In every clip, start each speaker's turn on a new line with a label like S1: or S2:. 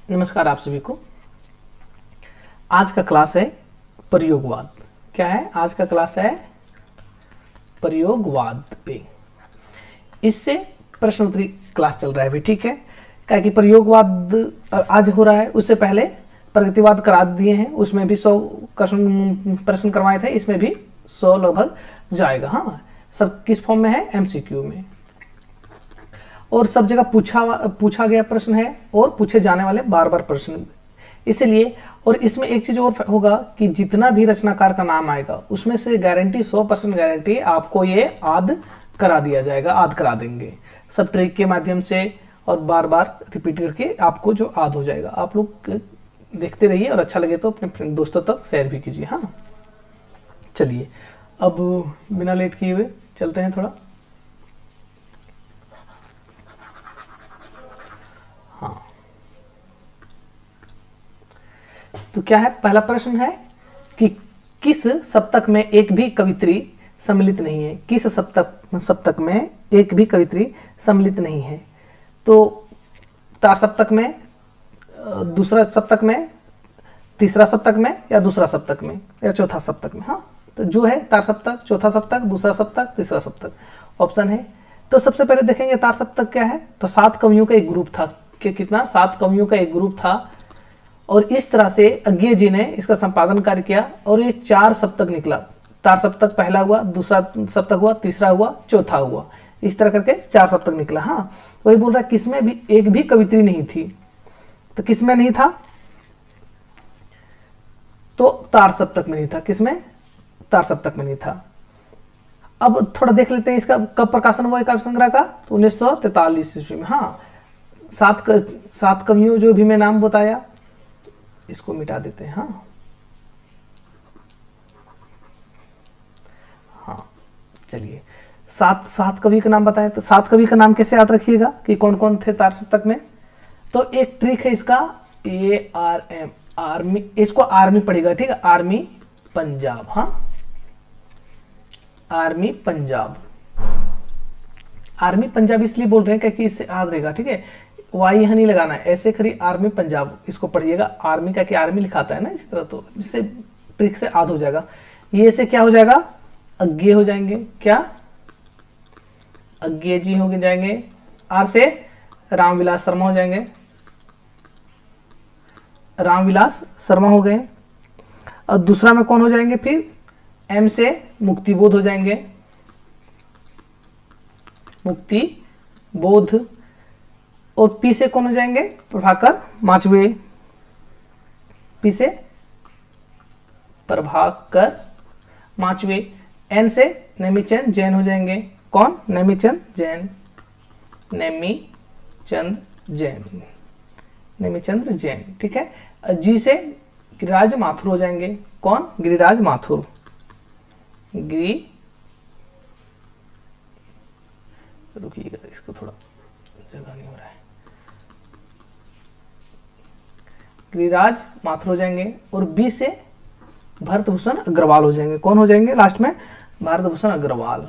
S1: नमस्कार आप सभी को। आज का क्लास है प्रयोगवाद। क्या है आज का क्लास है? प्रयोगवाद पे। इससे प्रश्न उत्तरी क्लास चल रहा है भी, ठीक है। क्या कि प्रयोगवाद आज हो रहा है, उससे पहले प्रगतिवाद करा दिए हैं, उसमें भी 100 प्रश्न करवाए थे, इसमें भी 100 लगभग जाएगा। हाँ, सब किस फॉर्म में है? एमसीक्यू में। और सब जगह पूछा गया प्रश्न है और पूछे जाने वाले बार बार प्रश्न, इसलिए। और इसमें एक चीज और होगा कि जितना भी रचनाकार का नाम आएगा उसमें से गारंटी 100% गारंटी आपको ये आद करा दिया जाएगा, आद करा देंगे सब ट्रिक के माध्यम से, और बार बार रिपीट करके आपको जो आद हो जाएगा। आप लोग देखते रहिए और अच्छा लगे तो अपने दोस्तों तक शेयर भी कीजिए। हाँ, चलिए अब बिना लेट किए हुए चलते हैं थोड़ा। तो क्या है? पहला प्रश्न है कि किस सप्तक में एक भी कवित्री सम्मिलित नहीं है? किस सप्तक में एक भी कवित्री सम्मिलित नहीं है? तो तार सप्तक में, दूसरा सप्तक में, तीसरा सप्तक में, या दूसरा सप्तक में, या चौथा सप्तक में? हाँ, तो जो है तार सप्तक, चौथा सप्तक, दूसरा सप्तक, तीसरा सप्तक ऑप्शन है। तो सबसे पहले देखेंगे तार सप्तक क्या है। तो 7 कवियों का एक ग्रुप था। कितना? 7 कवियों का एक ग्रुप था, और इस तरह से अज्ञे जी ने इसका संपादन कार्य किया और ये 4 सप्तक निकला। तार सप्तक पहला हुआ, दूसरा सप्तक हुआ, तीसरा हुआ, चौथा हुआ, इस तरह करके 4 सप्तक निकला। हाँ, वही बोल रहा है किसमें भी एक भी कवित्री नहीं थी। तो किसमें नहीं था? तो तार सप्तक में नहीं था। किसमें? तार सप्तक में नहीं था। अब थोड़ा देख लेते हैं इसका कब प्रकाशन हुआ काव्य संग्रह का। तो 1943 ईस्वी में। हाँ, 7 कवियों जो भी मैं नाम बताया, इसको मिटा देते हैं। हाँ, चलिए 7 कवि का नाम बताएं। तो 7 कवि का नाम कैसे याद रखिएगा कि कौन कौन थे तार सप्तक में? तो एक ट्रिक है इसका, ARM, आर्मी, इसको आर्मी पढ़ेगा, ठीक है। आर्मी पंजाब। हाँ, आर्मी पंजाब। आर्मी पंजाब इसलिए बोल रहे हैं क्योंकि इससे याद रहेगा, ठीक है। वाई यहाँ नहीं लगाना है, ऐसे खरी आर्मी पंजाब इसको पढ़िएगा। आर्मी का कि आर्मी लिखाता है ना इसी तरह, तो इससे ट्रिक से याद हो जाएगा। ये से क्या हो जाएगा? अज्ञे हो जाएंगे। क्या? अज्ञे जी हो जाएंगे। आर से रामविलास शर्मा हो जाएंगे। रामविलास शर्मा हो गए। और दूसरा में कौन हो जाएंगे फिर? एम से मुक्तिबोध हो जाएंगे। मुक्तिबोध। और पी से कौन हो जाएंगे? प्रभाकर माचवे। पी से प्रभाकर माचवे। एन से नेमीचंद जैन हो जाएंगे। कौन? नेमीचंद जैन। नेमीचंद जैन। नेमीचंद्र जैन, ठीक है। जी से गिरिराज माथुर हो जाएंगे। कौन? गिरिराज माथुर। रुकिएगा, इसको थोड़ा जगह नहीं हो रहा है। गिरिराज माथुर हो जाएंगे। और बी से भरतभूषण अग्रवाल हो जाएंगे। कौन हो जाएंगे लास्ट में? भरतभूषण अग्रवाल।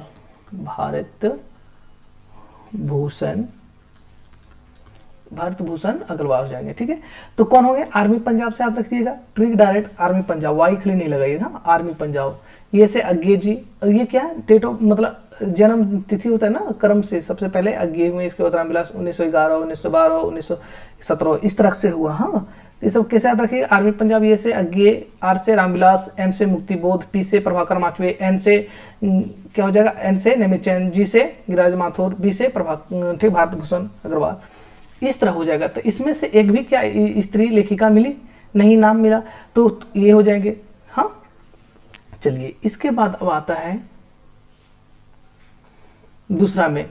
S1: भरतभूषण अग्रवाल हो जाएंगे, ठीक है। तो कौन होंगे? आर्मी पंजाब से याद रखिएगा। ट्रिक डायरेक्ट आर्मी पंजाब, वाई खली नहीं लगाइएगा। आर्मी पंजाब। ये से अज्ञे जी। और ये क्या है? डेट ऑफ मतलब जन्म तिथि होता है ना, क्रम से सबसे पहले अज्ञे हुए, इसके बाद रामविलास 1911, 1912, 1917, इस तरह से हुआ। हाँ, ये सब कैसे याद रखिए? आर्मी पंजाब। ये से अज्ञे, आर से रामविलास, एम से मुक्तिबोध, पी से प्रभाकर माचवे, एन से क्या हो जाएगा? एन से नेमीचंद, जी से गिरिराज माथुर, बी से ठीक भरतभूषण अग्रवाल, इस तरह हो जाएगा। तो इसमें से एक भी क्या स्त्री लेखिका मिली नहीं, नाम मिला, तो ये हो जाएंगे। हाँ, चलिए इसके बाद अब आता है दूसरा में।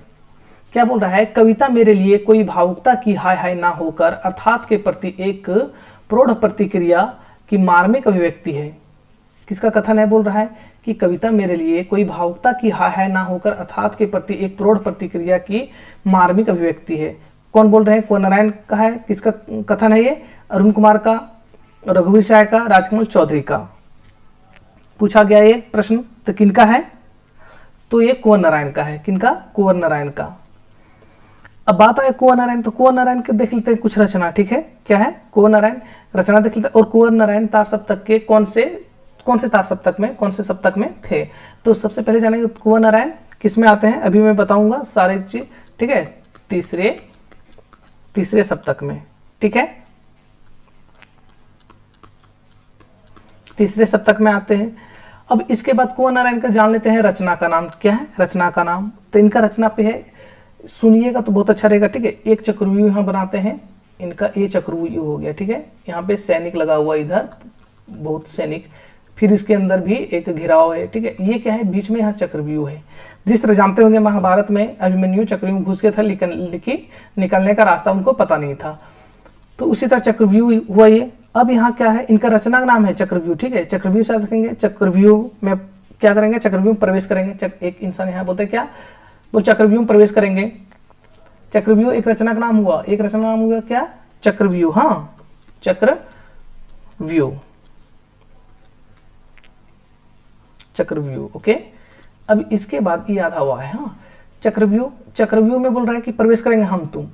S1: क्या बोल रहा है? कविता मेरे लिए कोई भावुकता की हाय हाय ना होकर अर्थात के प्रति एक प्रौढ़ प्रतिक्रिया की मार्मिक अभिव्यक्ति है। किसका कथन है? बोल रहा है कि कविता मेरे लिए कोई भावुकता की हाय हाय ना होकर अर्थात के प्रति एक प्रौढ़ प्रतिक्रिया की मार्मिक अभिव्यक्ति है। कौन बोल रहे हैं? कुंवर नारायण का है। किसका कथन है ये? अरुण कुमार का, रघुवीर शाह का, राजकमल चौधरी का। पूछा गया ये प्रश्न, तो किनका है? तो ये कुंवर नारायण का है। किनका? कुंवर नारायण का। अब बात आए कुंवर नारायण, तो कुंवर नारायण के देख लेते हैं कुछ रचना, ठीक है, क्या है कुंवर नारायण रचना देख लेते हैं। और कुंवर नारायण तार सप्तक के कौन से तार सप्तक में, कौन से सप्तक में थे? तो सबसे पहले जानेंगे कुंवर नारायण किस में आते हैं, अभी मैं बताऊंगा सारे चीज, ठीक है, तीसरे सप्तक में, ठीक है, तीसरे सप्तक में आते हैं। अब इसके बाद कुंवर नारायण का जान लेते हैं रचना का नाम क्या है, रचना का नाम। तो इनका रचना पे है, सुनिएगा तो बहुत अच्छा रहेगा, ठीक है। एक चक्रव्यूह यहाँ बनाते हैं, इनका ये चक्रव्यूह हो गया, ठीक है, यहाँ पे सैनिक लगा हुआ, इधर बहुत सैनिक, फिर इसके अंदर भी एक घिराव है, ठीक है, ये क्या है बीच में यहाँ चक्रव्यूह है। जिस तरह जानते होंगे महाभारत में अभिमन्यु चक्रव्यूह घुस गया था, लेकिन निकलने का रास्ता उनको पता नहीं था, तो उसी तरह चक्रव्यूह हुआ ये। अब यहाँ क्या है, इनका रचना का नाम है चक्रव्यूह, ठीक है, चक्रव्यूह से रखेंगे, चक्रव्यूह में क्या करेंगे, चक्रव्यूह में प्रवेश करेंगे। एक इंसान यहाँ बोलते हैं क्या, बोल चक्रव्यूह में प्रवेश करेंगे। चक्रव्यूह एक रचना का नाम हुआ, एक रचना का नाम हुआ क्या, चक्रव्यूह, हाँ चक्रव्यूह, चक्रव्यूह, ओके। अब इसके बाद ये आधा हुआ है, हाँ चक्रव्यूह में बोल रहा है कि प्रवेश करेंगे हम तुम,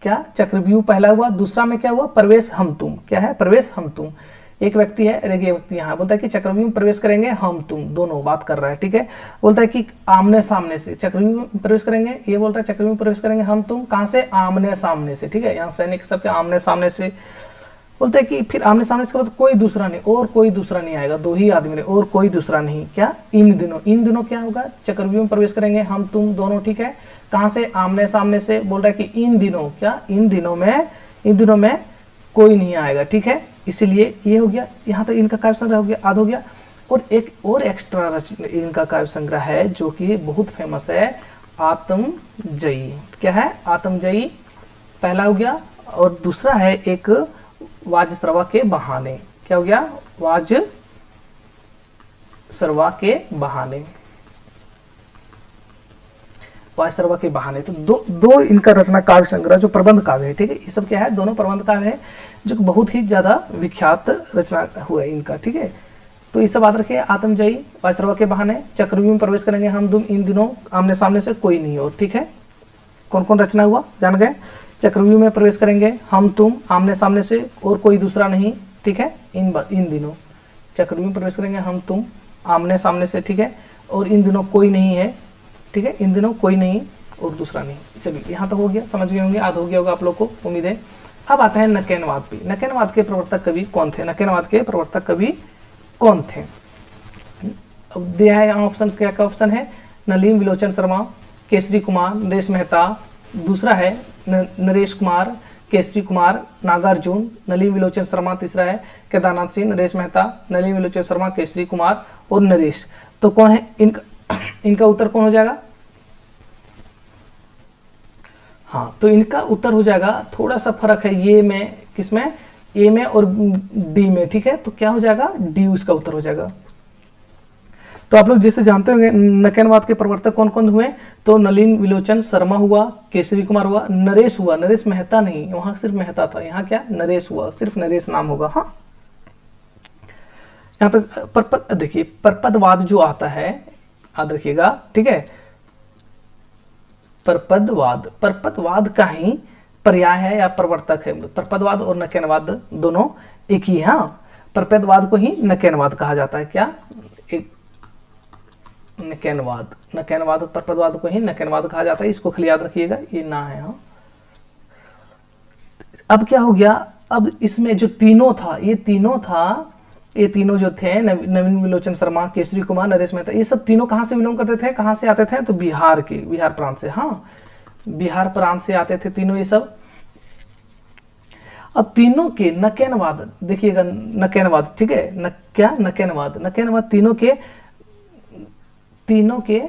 S1: क्या चक्रव्यूह पहला हुआ, दूसरा में क्या हुआ, प्रवेश हम तुम, क्या है प्रवेश हम तुम। एक व्यक्ति है, एक व्यक्ति यहाँ बोलता है कि चक्रव्यूह में प्रवेश करेंगे हम तुम, दोनों बात कर रहा है, ठीक है। बोलता है कि आमने सामने से चक्रव्यूह में प्रवेश करेंगे, ये बोल रहा है चक्रव्यूह में प्रवेश करेंगे हम तुम, कहाँ से, आमने सामने से, ठीक है, यहाँ सैनिक सबके आमने सामने से। बोलते हैं कि फिर आमने सामने से तो कोई दूसरा नहीं, और कोई दूसरा नहीं आएगा, दो ही आदमी रहे, और कोई दूसरा नहीं, क्या, इन दिनों क्या होगा, चक्रव्यूह में प्रवेश करेंगे हम तुम दोनों, ठीक है, कहाँ से, आमने सामने से। बोल रहा है कि इन दिनों, क्या, इन दिनों में कोई नहीं आएगा, ठीक है, इसीलिए ये हो गया। यहाँ तक इनका काव्य संग्रह हो गया, आध हो गया। और एक और एक्स्ट्रा इनका काव्य संग्रह है जो कि बहुत फेमस है, आत्मजयी, क्या है, आत्मजयी पहला हो गया। और दूसरा है एक वाजसरवा के बहाने, क्या हो गया, वाजसरवा के बहाने, वाजसरवा के बहाने। तो दो इनका रचना काव्य संग्रह जो प्रबंध काव्य है, ठीक है, ये सब क्या है, दोनों प्रबंध काव्य है जो बहुत ही ज्यादा विख्यात रचना हुआ है इनका, ठीक है। तो ये सब याद रखिए, आत्मजयी, वाजसरवा के बहाने, चक्रव्यूह में प्रवेश करेंगे हम तुम, इन दिनों आमने सामने से कोई नहीं और, ठीक है। कौन कौन रचना हुआ जान गए, चक्रव्यूह में प्रवेश करेंगे हम तुम, आमने सामने से, और कोई दूसरा नहीं, ठीक है, इन दिनों चक्रव्यूह में प्रवेश करेंगे हम तुम, आमने सामने से, ठीक है, और इन दिनों कोई नहीं है, ठीक है, इन दिनों कोई नहीं और दूसरा नहीं। चलिए यहाँ तक हो गया, समझ गए होंगे, आध हो गया होगा आप लोग को, उम्मीद है। अब आता है नकेनवाद पे। नकेनवाद के प्रवर्तक कवि कौन थे, नकेनवाद के प्रवर्तक कवि कौन थे। अब दिया है यहाँ ऑप्शन, क्या क्या ऑप्शन है, नलिन विलोचन शर्मा, केसरी कुमार, नरेश मेहता, दूसरा है नरेश कुमार, केसरी कुमार, नागार्जुन, नलिन विलोचन शर्मा, तीसरा है केदारनाथ सिंह, नरेश मेहता, नलिन विलोचन शर्मा, केसरी कुमार और नरेश। तो कौन है इनका उत्तर कौन हो जाएगा, हाँ तो इनका उत्तर हो जाएगा, थोड़ा सा फर्क है ये में, किसमें, ए में और डी में, ठीक है, तो क्या हो जाएगा, डी उसका उत्तर हो जाएगा। तो आप लोग जैसे जानते होंगे नकेनवाद के प्रवर्तक कौन कौन हुए, तो नलिन विलोचन शर्मा हुआ, केसरी कुमार हुआ, नरेश हुआ, नरेश मेहता नहीं, वहां सिर्फ मेहता था, यहाँ क्या नरेश हुआ, सिर्फ नरेश नाम होगा। हाँ यहाँ पर परपद, देखिए परपदवाद जो आता है याद रखिएगा, ठीक है, परपदवाद का ही पर्याय है या प्रवर्तक है। परपदवाद और नकेनवाद दोनों एक ही है। हाँ परपदवाद को ही नकेनवाद कहा जाता है, क्या, एक नकेनवाद और परपदवाद को ही नकेनवाद कहा जाता है, इसको खाली याद रखिएगा, ये ना है। हाँ अब क्या हो गया, अब इसमें जो तीनों था, ये तीनों जो थे, नवीन विलोचन शर्मा, केसरी कुमार, नरेश मेहता, ये सब तीनों कहाँ से बिलोंग करते थे, कहाँ से आते थे, तो बिहार प्रांत से। हाँ बिहार प्रांत से आते थे तीनों ये सब। अब तीनों के नकेनवाद देखिएगा, नकेनवाद, ठीक है, क्या नकेनवाद तीनों के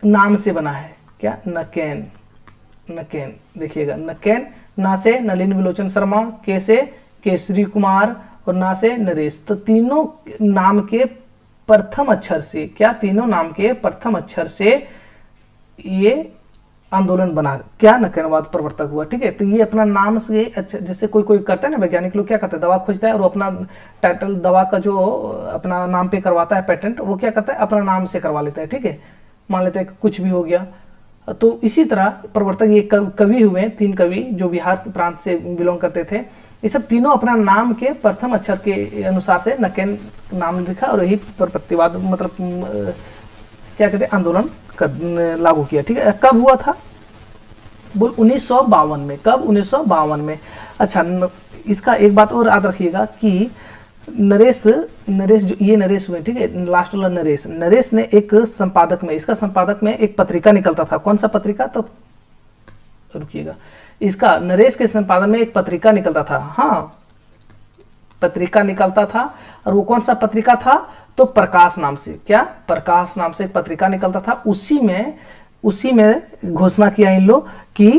S1: नाम से बना है, क्या, नकेन देखिएगा, नकेन, ना से नलिन विलोचन शर्मा, के से केसरी कुमार और ना से नरेश। तो तीनों नाम के प्रथम अक्षर से, क्या, तीनों नाम के प्रथम अक्षर से ये आंदोलन बना, क्या, नकेनवाद प्रवर्तक हुआ, ठीक है। तो ये अपना नाम से, अच्छा जैसे कोई करता है ना, वैज्ञानिक लोग क्या करते हैं, दवा खोजता है और अपना टाइटल दवा का जो अपना नाम पे करवाता है पेटेंट, वो क्या करता है, अपना नाम से करवा लेता है, ठीक है। मान लेते हैं कि कुछ भी हो गया, तो इसी तरह प्रवर्तक ये कवि हुए, 3 कवि जो बिहार प्रांत से बिलोंग करते थे। ये सब तीनों अपना नाम के प्रथम अक्षर के अनुसार से नकेन नाम लिखा और यही प्रतिवाद मतलब क्या कहते हैं आंदोलन लागू किया। ठीक है, कब हुआ था बोल 1952 में। कब? 1952 में। अच्छा, इसका एक बात और याद रखिएगा कि नरेश जो ये नरेश हुए, ठीक है, लास्ट वाला नरेश ने एक संपादक में, इसका संपादक में एक पत्रिका निकलता था। कौन सा पत्रिका? तो रुकिएगा, इसका नरेश के संपादन में एक पत्रिका निकलता था। हाँ, पत्रिका निकलता था। और वो कौन सा पत्रिका था? तो प्रकाश नाम से। क्या? प्रकाश नाम से एक पत्रिका निकलता था। उसी में घोषणा किया इन लोग कि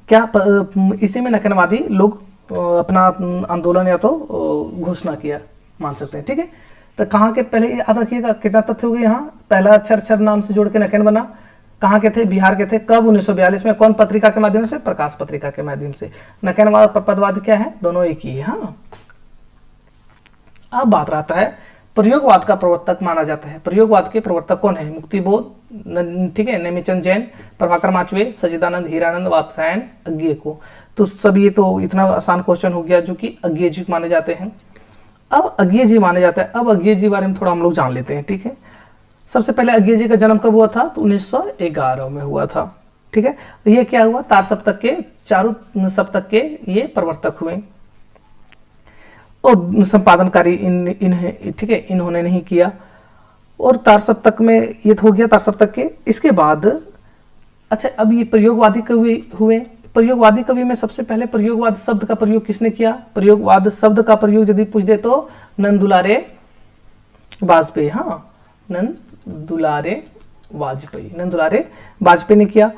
S1: क्या इसी में नकनवादी लोग अपना आंदोलन या तो घोषणा किया, मान सकते हैं। ठीक है, तो कहाँ के पहले याद रखिएगा कितना तथ्य हो गए यहाँ। पहला अक्षर नाम से जोड़ के नकेन बना। कहाँ के थे? बिहार के थे। कब? 1942 में। कौन पत्रिका के माध्यम से? प्रकाश पत्रिका के माध्यम से। नकेनवाद और पदवाद क्या है? दोनों एक ही है। हाँ, अब बात रहता है प्रयोगवाद का प्रवर्तक माना जाता है। प्रयोगवाद के प्रवर्तक कौन है? मुक्तिबोध, ठीक है, नेमिचंद जैन, प्रभाकर माचवे, सच्चिदानंद हीरानंद, वात्स्यायन, अज्ञेय को। तो सब ये तो इतना आसान क्वेश्चन हो गया जो कि अज्ञेय जी माने जाते हैं। अब अज्ञेय जी माने जाते हैं। अब अज्ञेय जी बारे में थोड़ा हम लोग जान लेते हैं। ठीक है, सबसे पहले अज्ञेय जी का जन्म कब हुआ था? तो 1911 में हुआ था। ठीक है, तो ये क्या हुआ? तार सप्तक के, चारों सप्तक के ये प्रवर्तक हुए और संपादन कार्य इन्हें, ठीक है, इन्होंने नहीं किया। और तार सप्तक में ये तो हो गया तार सप्तक के। इसके बाद अच्छा, अब ये प्रयोगवादी कवि हुए। प्रयोगवादी कवि में सबसे पहले प्रयोगवाद शब्द का प्रयोग किसने किया? प्रयोगवाद शब्द का प्रयोग यदि पूछ दे तो नंद दुलारे वाजपेयी। हाँ, नंद दुलारे वाजपेयी ने किया।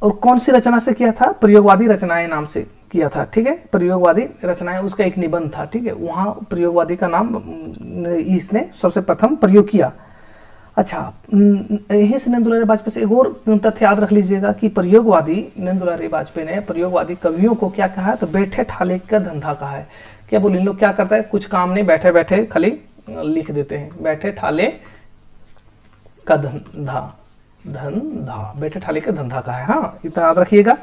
S1: और कौन सी रचना से किया था? प्रयोगवादी रचनाएं नाम से किया था। ठीक है, प्रयोगवादी रचनाएं उसका एक निबंध था। ठीक है, वहाँ प्रयोगवादी का नाम इसने सबसे प्रथम प्रयोग किया। अच्छा, यहीं से नंद दुलारे वाजपेयी से एक और तथ्य याद रख लीजिएगा कि प्रयोगवादी नंद दुलारे वाजपेयी ने प्रयोगवादी कवियों को क्या कहा है? तो बैठे ठाले का धंधा कहा है। क्या बोले? इन लोग क्या करता है? कुछ काम नहीं, बैठे बैठे खाली लिख देते हैं। बैठे ठाले का धंधा, बैठे ठाले का धंधा कहा है। हाँ, इतना याद रखिएगा।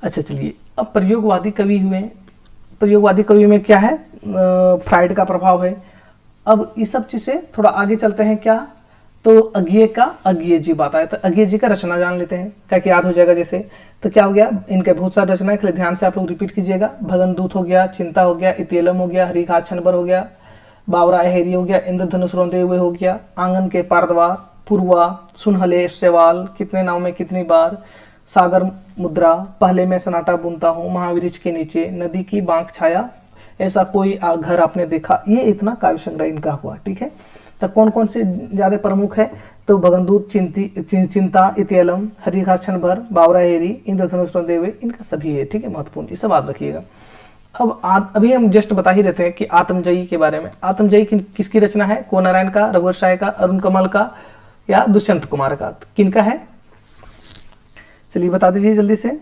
S1: अच्छा, चलिए, अब प्रयोगवादी कवि हुए। प्रयोगवादी कवि में क्या है? फ्राइड का प्रभाव है। अब इस सब चीज से थोड़ा आगे चलते हैं। क्या? तो अज्ञेय जी बात आया। तो अज्ञेय जी का रचना जान लेते हैं, क्या कि याद हो जाएगा जैसे। तो क्या हो गया? इनके बहुत सारे रचना के लिए ध्यान से आप लोग रिपीट कीजिएगा। भगनदूत हो गया, चिंता हो गया, इतियलम हो गया, हरिघात छनबर हो गया, बावरा हेरी हो गया, इंद्रधनुष रोंदे हुए हो गया, आंगन के पारदवार, पूर्वा, सुनहले सवाल, कितने नाव में कितनी बार, सागर मुद्रा, पहले मैं सन्नाटा बुनता हूँ, महावृक्ष के नीचे, नदी की बांक छाया, ऐसा कोई घर आपने देखा। ये इतना काव्य संग्रह इनका हुआ। ठीक है, तो कौन कौन से ज्यादा प्रमुख है? तो भगनदूत, चिंता, इतियलम, हरिघात छनबर, बावरा हेरी, इंद्रधनुष रोंदे हुए, इनका सभी है। ठीक है, महत्वपूर्ण, ये सब याद रखिएगा। अब अभी हम जस्ट बता ही देते हैं कि आत्मजयी के बारे में। आत्मजयी किसकी रचना है? कुंवर नारायण का, रघुवंश राय का, अरुण कमल का या दुष्यंत कुमार का? किनका है? चलिए बता दीजिए जल्दी से।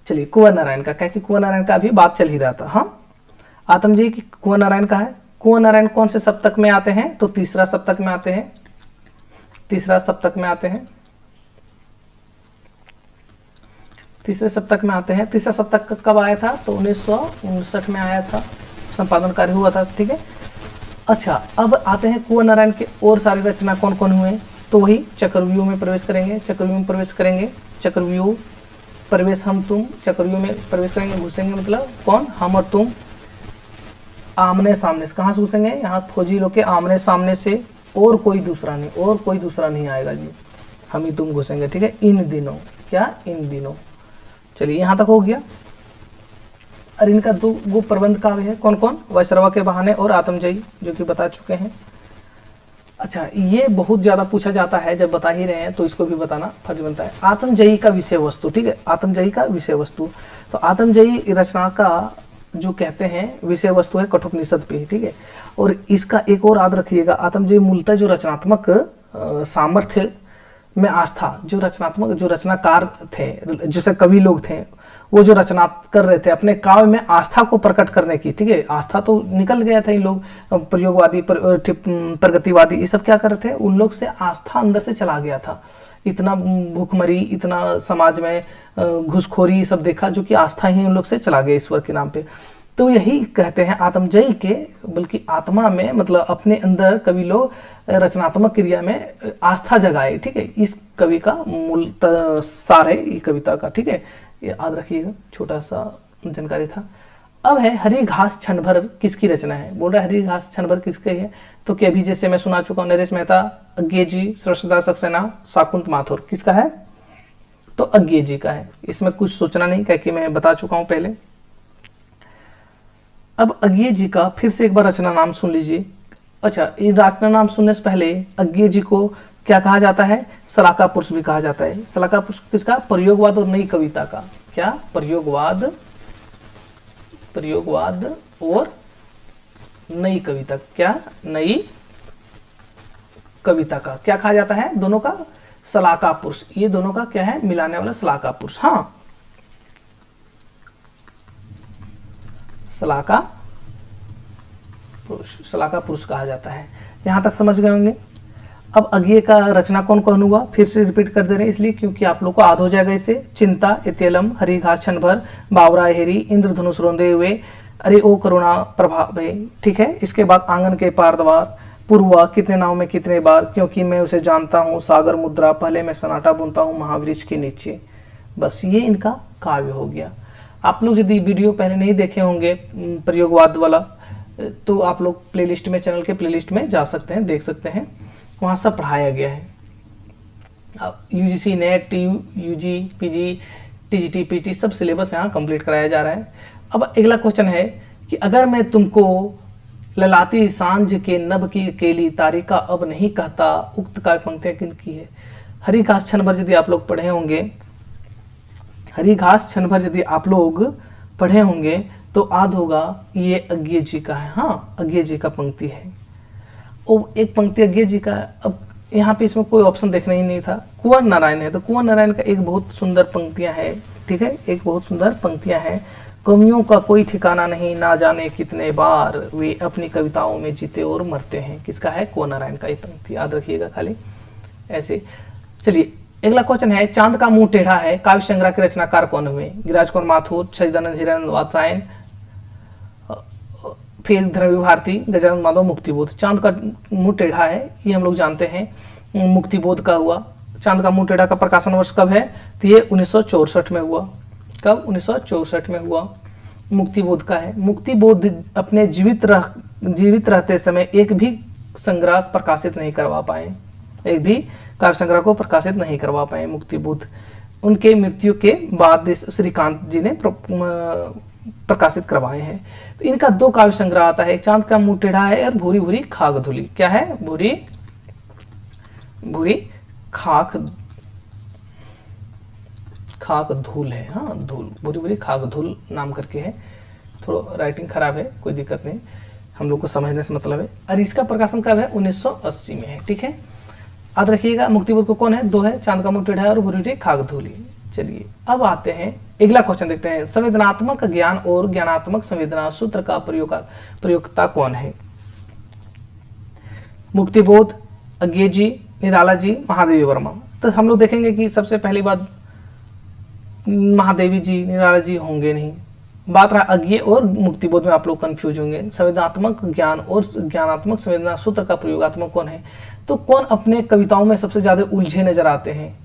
S1: चलिए, कुंवर नारायण का, क्या कि कुंवर नारायण का अभी बात चल ही रहा था। हाँ, आत्मजयी की कुंवर नारायण का है। कुंवर नारायण कौन से सप्तक में आते हैं? तो तीसरा सप्तक में आते हैं। तीसरे सप्तक में आते हैं। तीसरा सप्तक कब आया था? तो 1959 में आया था, संपादन कार्य हुआ था। ठीक है, अच्छा, अब आते हैं कुंवर नारायण के और सारी रचना कौन कौन हुए। तो वही चक्रव्यूह में प्रवेश करेंगे। चक्रव्यूह प्रवेश हम तुम, चक्रव्यूह में प्रवेश करेंगे, घुसेंगे, मतलब कौन? हम और तुम। आमने सामने से, कहाँ से घुसेंगे? यहाँ फौजी लोग के आमने सामने से, और कोई दूसरा नहीं आएगा जी, हम ही तुम घुसेंगे। ठीक है, इन दिनों, क्या? इन दिनों। चलिए, यहाँ तक हो गया। और इनका दो वो प्रबंध काव्य है। कौन कौन? वैश्रवा के बहाने और आत्मजयी, जो कि बता चुके हैं। अच्छा, ये बहुत ज्यादा पूछा जाता है, जब बता ही रहे हैं तो इसको भी बताना फर्ज बनता है। आत्मजयी का विषय वस्तु। ठीक है, आत्मजयी का विषय वस्तु। तो आत्मजयी रचना का जो कहते हैं विषय वस्तु है कठोपनिषद पे। ठीक है, और इसका एक और याद रखिएगा, आत्मजयी मूलतः जो रचनात्मक सामर्थ्य में आस्था, जो रचनाकार थे, जैसे कवि लोग थे, वो जो रचना कर रहे थे अपने काव्य में आस्था को प्रकट करने की, ठीक है, आस्था तो निकल गया था, इन लोग प्रयोगवादी प्रगतिवादी ये सब क्या कर रहे थे, उन लोग से आस्था अंदर से चला गया था। इतना भूखमरी, इतना समाज में घुसखोरी सब देखा, जो कि आस्था ही उन लोग से चला गया ईश्वर के नाम पे। तो यही कहते हैं आत्मजयी के, बल्कि आत्मा में मतलब अपने अंदर कवि लोग रचनात्मक क्रिया में आस्था जगाए, ठीक है। इस कवि का मूल सार है ये कविता का, ठीक है, ये याद रखिएगा, छोटा सा जानकारी था। अब है हरी घास क्षण भर किसकी रचना है, बोल रहा है हरी घास क्षण भर किसके है, तो कि अभी जैसे मैं सुना चुका हूँ, नरेश मेहता, अज्ञे जी, सरस्वती सक्सेना, शाकुंत माथुर, किसका है, तो अज्ञे जी का है। इसमें कुछ सोचना नहीं, क्योंकि मैं बता चुका हूँ पहले। अब अज्ञे जी का फिर से एक बार रचना नाम सुन लीजिए। अच्छा, ये रचना नाम सुनने से पहले अज्ञे जी को क्या कहा जाता है, शलाका पुरुष भी कहा जाता है। शलाका पुरुष किसका, प्रयोगवाद और नई कविता का, क्या, प्रयोगवाद और नई कविता, क्या, नई कविता का क्या कहा जाता है, दोनों का शलाका पुरुष, ये दोनों का क्या है, मिलाने वाला शलाका पुरुष। हाँ, शलाका पुरुष कहा जाता है। यहां तक समझ गए होंगे। अब अज्ञे का रचना कौन हुआ, फिर से रिपीट कर दे रहे हैं इसलिए क्योंकि आप लोग को याद हो जाएगा इसे। चिंता, इत्यलम, हरी घास क्षण भर, बावरा हेरी, इंद्रधनुष रोंदे हुए, अरे ओ करुणा प्रभाव, ठीक है। इसके बाद आंगन के पार द्वार, पूर्वा, कितने नाव में कितने बार, क्योंकि मैं उसे जानता हूँ, सागर मुद्रा, पहले मैं सन्नाटा बुनता हूँ महावृक्ष के नीचे। बस ये इनका काव्य हो गया। आप लोग यदि वीडियो पहले नहीं देखे होंगे प्रयोगवाद वाला, तो आप लोग प्लेलिस्ट में, चैनल के प्लेलिस्ट में जा सकते हैं, देख सकते हैं, वहाँ सब पढ़ाया गया है। UGC NET, UG, PG, TGT, PT सब सिलेबस यहाँ कंप्लीट कराया जा रहा है। अब अगला क्वेश्चन है कि अगर मैं तुमको ललाती सांझ के नभ की अकेली तारिका अब नहीं कहता, उक्त काव्य पंक्तियां किनकी है। हरी घास क्षण भर यदि आप लोग पढ़े होंगे, हरी घास क्षण भर यदि आप लोग पढ़े होंगे तो याद होगा ये अज्ञे जी का है। हाँ, अज्ञे जी का पंक्ति है। और एक पंक्ति अज्ञे जी का, अब यहाँ पे इसमें कोई ऑप्शन देखना ही नहीं था, कुंवर नारायण है, तो कुंवर नारायण का एक बहुत सुंदर पंक्तियां है, ठीक है, एक बहुत सुंदर पंक्तियां हैं। कवियों का कोई ठिकाना नहीं, ना जाने कितने बार वे अपनी कविताओं में जीते और मरते हैं। किसका है, कुंवर नारायण का ये पंक्ति, याद रखिएगा खाली ऐसे। चलिए अगला क्वेश्चन है, चांद का मुंह टेढ़ा है काव्य संग्रह के रचनाकार कौन हुए। गिरिराज कुमार माथुर, सच्चिदानंद हिरानंद वात्सायन, फिर धरमवीर भारती, गजानन माधव, मुक्तिबोध। चांद का मुंह टेढ़ा है ये हम लोग जानते हैं, मुक्तिबोध का हुआ। चांद का मुंह टेढ़ा का प्रकाशन वर्ष कब है, तो ये 1964 में हुआ। कब, 1964 में हुआ। मुक्तिबोध का है। मुक्तिबोध अपने जीवित रहते समय एक भी संग्रह प्रकाशित नहीं करवा पाए, एक भी काव्य संग्रह को प्रकाशित नहीं करवा पाए मुक्तिबोध। उनके मृत्यु के बाद श्रीकांत जी ने प्रकाशित करवाए हैं। तो इनका दो काव्य संग्रह आता है, चांद का मुंह टेढ़ा है और भूरी भूरी खाक धुली। क्या है, भूरी भूरी खाक धूल है। हाँ, धूल, भूरी भूरी खाक धूल नाम करके है। थोड़ा राइटिंग खराब है, कोई दिक्कत नहीं, हम लोग को समझने से मतलब है। और इसका प्रकाशन कब है, 1980 में है, ठीक है, याद रखिएगा। मुक्तिबोध को कौन है, दो है, चांद का मुंह टेढ़ा है और भूरी भूरी खाक धूली। चलिए अब आते हैं अगला क्वेश्चन देखते हैं, संवेदनात्मक ज्ञान और ज्ञानात्मक संवेदना सूत्र का प्रयोक्ता कौन है। मुक्तिबोध, अज्ञे जी, निराला जी, महादेवी वर्मा। तो हम लोग देखेंगे कि सबसे पहली बात महादेवी जी, निराला जी होंगे नहीं। बात रहा अज्ञे और मुक्तिबोध में आप लोग कंफ्यूज होंगे। संवेदनात्मक ज्ञान और ज्ञानात्मक संवेदना सूत्र का प्रयोगात्मक कौन है, तो कौन अपने कविताओं में सबसे ज्यादा उलझे नजर आते हैं,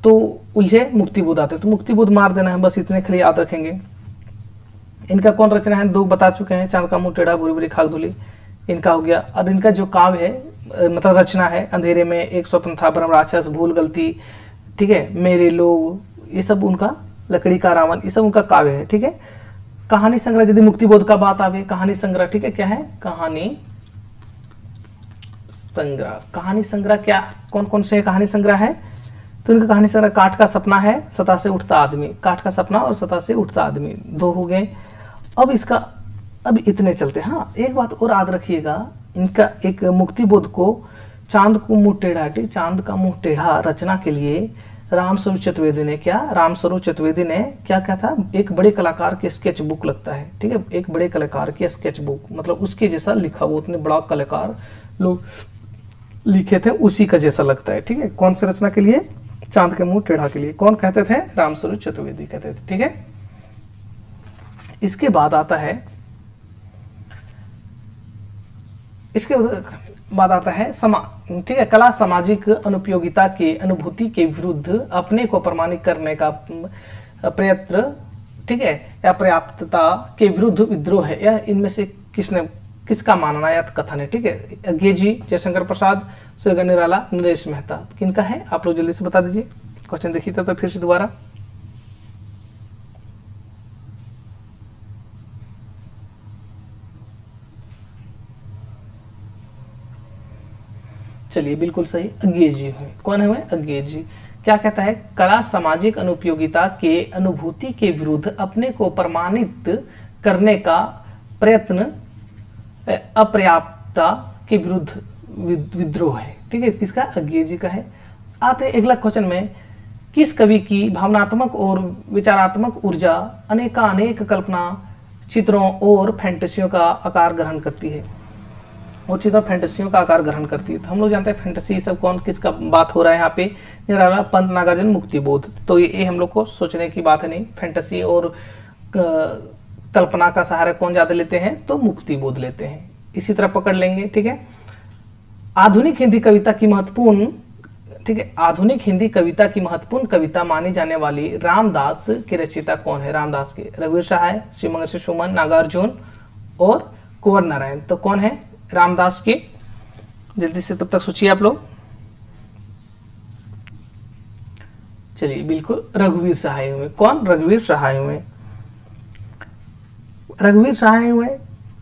S1: तो उलझे मुक्तिबोध आते हैं। तो मुक्तिबोध मार देना है, बस इतने खाली याद रखेंगे। इनका कौन रचना है, दो बता चुके हैं, चांद का मुंह टेढ़ा, भूरी भूरी खाक धुली, इनका हो गया। और इनका जो काव्य है मतलब रचना है, अंधेरे में, एक स्वप्न था, ब्रह्म राक्षस, भूल गलती, ठीक है, मेरे लोग, ये सब उनका, लकड़ी का रावण, ये सब उनका काव्य है, ठीक है। कहानी संग्रह यदि मुक्तिबोध का बात आवे, कहानी संग्रह, ठीक है, क्या है, कहानी संग्रह। कहानी संग्रह क्या, कौन कौन से कहानी संग्रह है, तो इनका कहानी संग्रह काठ का सपना है, सतह से उठता आदमी, काठ का सपना और सतह से उठता आदमी, दो हो गए। अब इसका, अब इतने चलते। हाँ, एक बात और याद रखिएगा, इनका एक मुक्तिबोध को चांद को मुंह टेढ़ा, ठीक, चांद का मुंह टेढ़ा रचना के लिए रामस्वरूप चतुर्वेदी ने क्या, रामस्वरूप चतुर्वेदी ने क्या था, एक बड़े कलाकार की स्केच बुक लगता है, ठीक है, एक बड़े कलाकार की स्केच बुक, मतलब उसके जैसा लिखा, वो उतने बड़ा कलाकार लोग लिखे थे उसी का जैसा लगता है, ठीक है। कौन सी रचना के लिए, चांद के मुंह टेढ़ा के लिए, कौन कहते थे, रामस्वरूप चतुर्वेदी कहते थे, ठीक है। इसके बाद आता है, इसके बाद आता है ठीक है, कला सामाजिक अनुपयोगिता के अनुभूति के विरुद्ध अपने को प्रमाणित करने का प्रयत्न, ठीक है, या पर्याप्तता के विरुद्ध विद्रोह है, या इनमें से किसका मानना या कथन है, ठीक है। अज्ञेयजी, जयशंकर प्रसाद, सुगन निराला, नरेश मेहता, किनका है, आप लोग जल्दी से बता दीजिए। क्वेश्चन देखिए तो फिर से दोबारा। चलिए बिल्कुल सही, अज्ञेयजी हुए। कौन हुए, अज्ञेयजी। क्या कहता है, कला सामाजिक अनुपयोगिता के अनुभूति के विरुद्ध अपने को प्रमाणित करने का प्रयत्न अपर्याप्तता के विरुद्ध विद्रोह है, ठीक है, किसका, अज्ञेयजी का है। आते हैं अगला क्वेश्चन में, किस कवि की भावनात्मक और विचारात्मक ऊर्जा अनेक कल्पना चित्रों और फैंटेसियों का आकार ग्रहण करती है, और चित्रों फैंटेसियों का आकार ग्रहण करती है। तो हम लोग जानते हैं फैंटेसी सब कौन, किसका बात हो रहा है यहाँ पे, निराला, पंत, नागार्जुन, मुक्तिबोध। तो ये हम लोग को सोचने की बात है नहीं, फैंटेसी और कल्पना का सहारा कौन ज्यादा लेते हैं, तो मुक्तिबोध लेते हैं, इसी तरह पकड़ लेंगे, ठीक है। आधुनिक हिंदी कविता की महत्वपूर्ण, ठीक है, आधुनिक हिंदी कविता की महत्वपूर्ण कविता मानी जाने वाली रामदास के रचयिता कौन है, रामदास के, रघुवीर सहाय, शिवमंगल सुमन, नागार्जुन और कुंवर नारायण। तो कौन है रामदास के, जल्दी से तब तक सोचिए आप लोग। चलिए बिल्कुल रघुवीर सहाय हुए। कौन, रघुवीर सहाय हुए, रघुवीर सहाय हुए।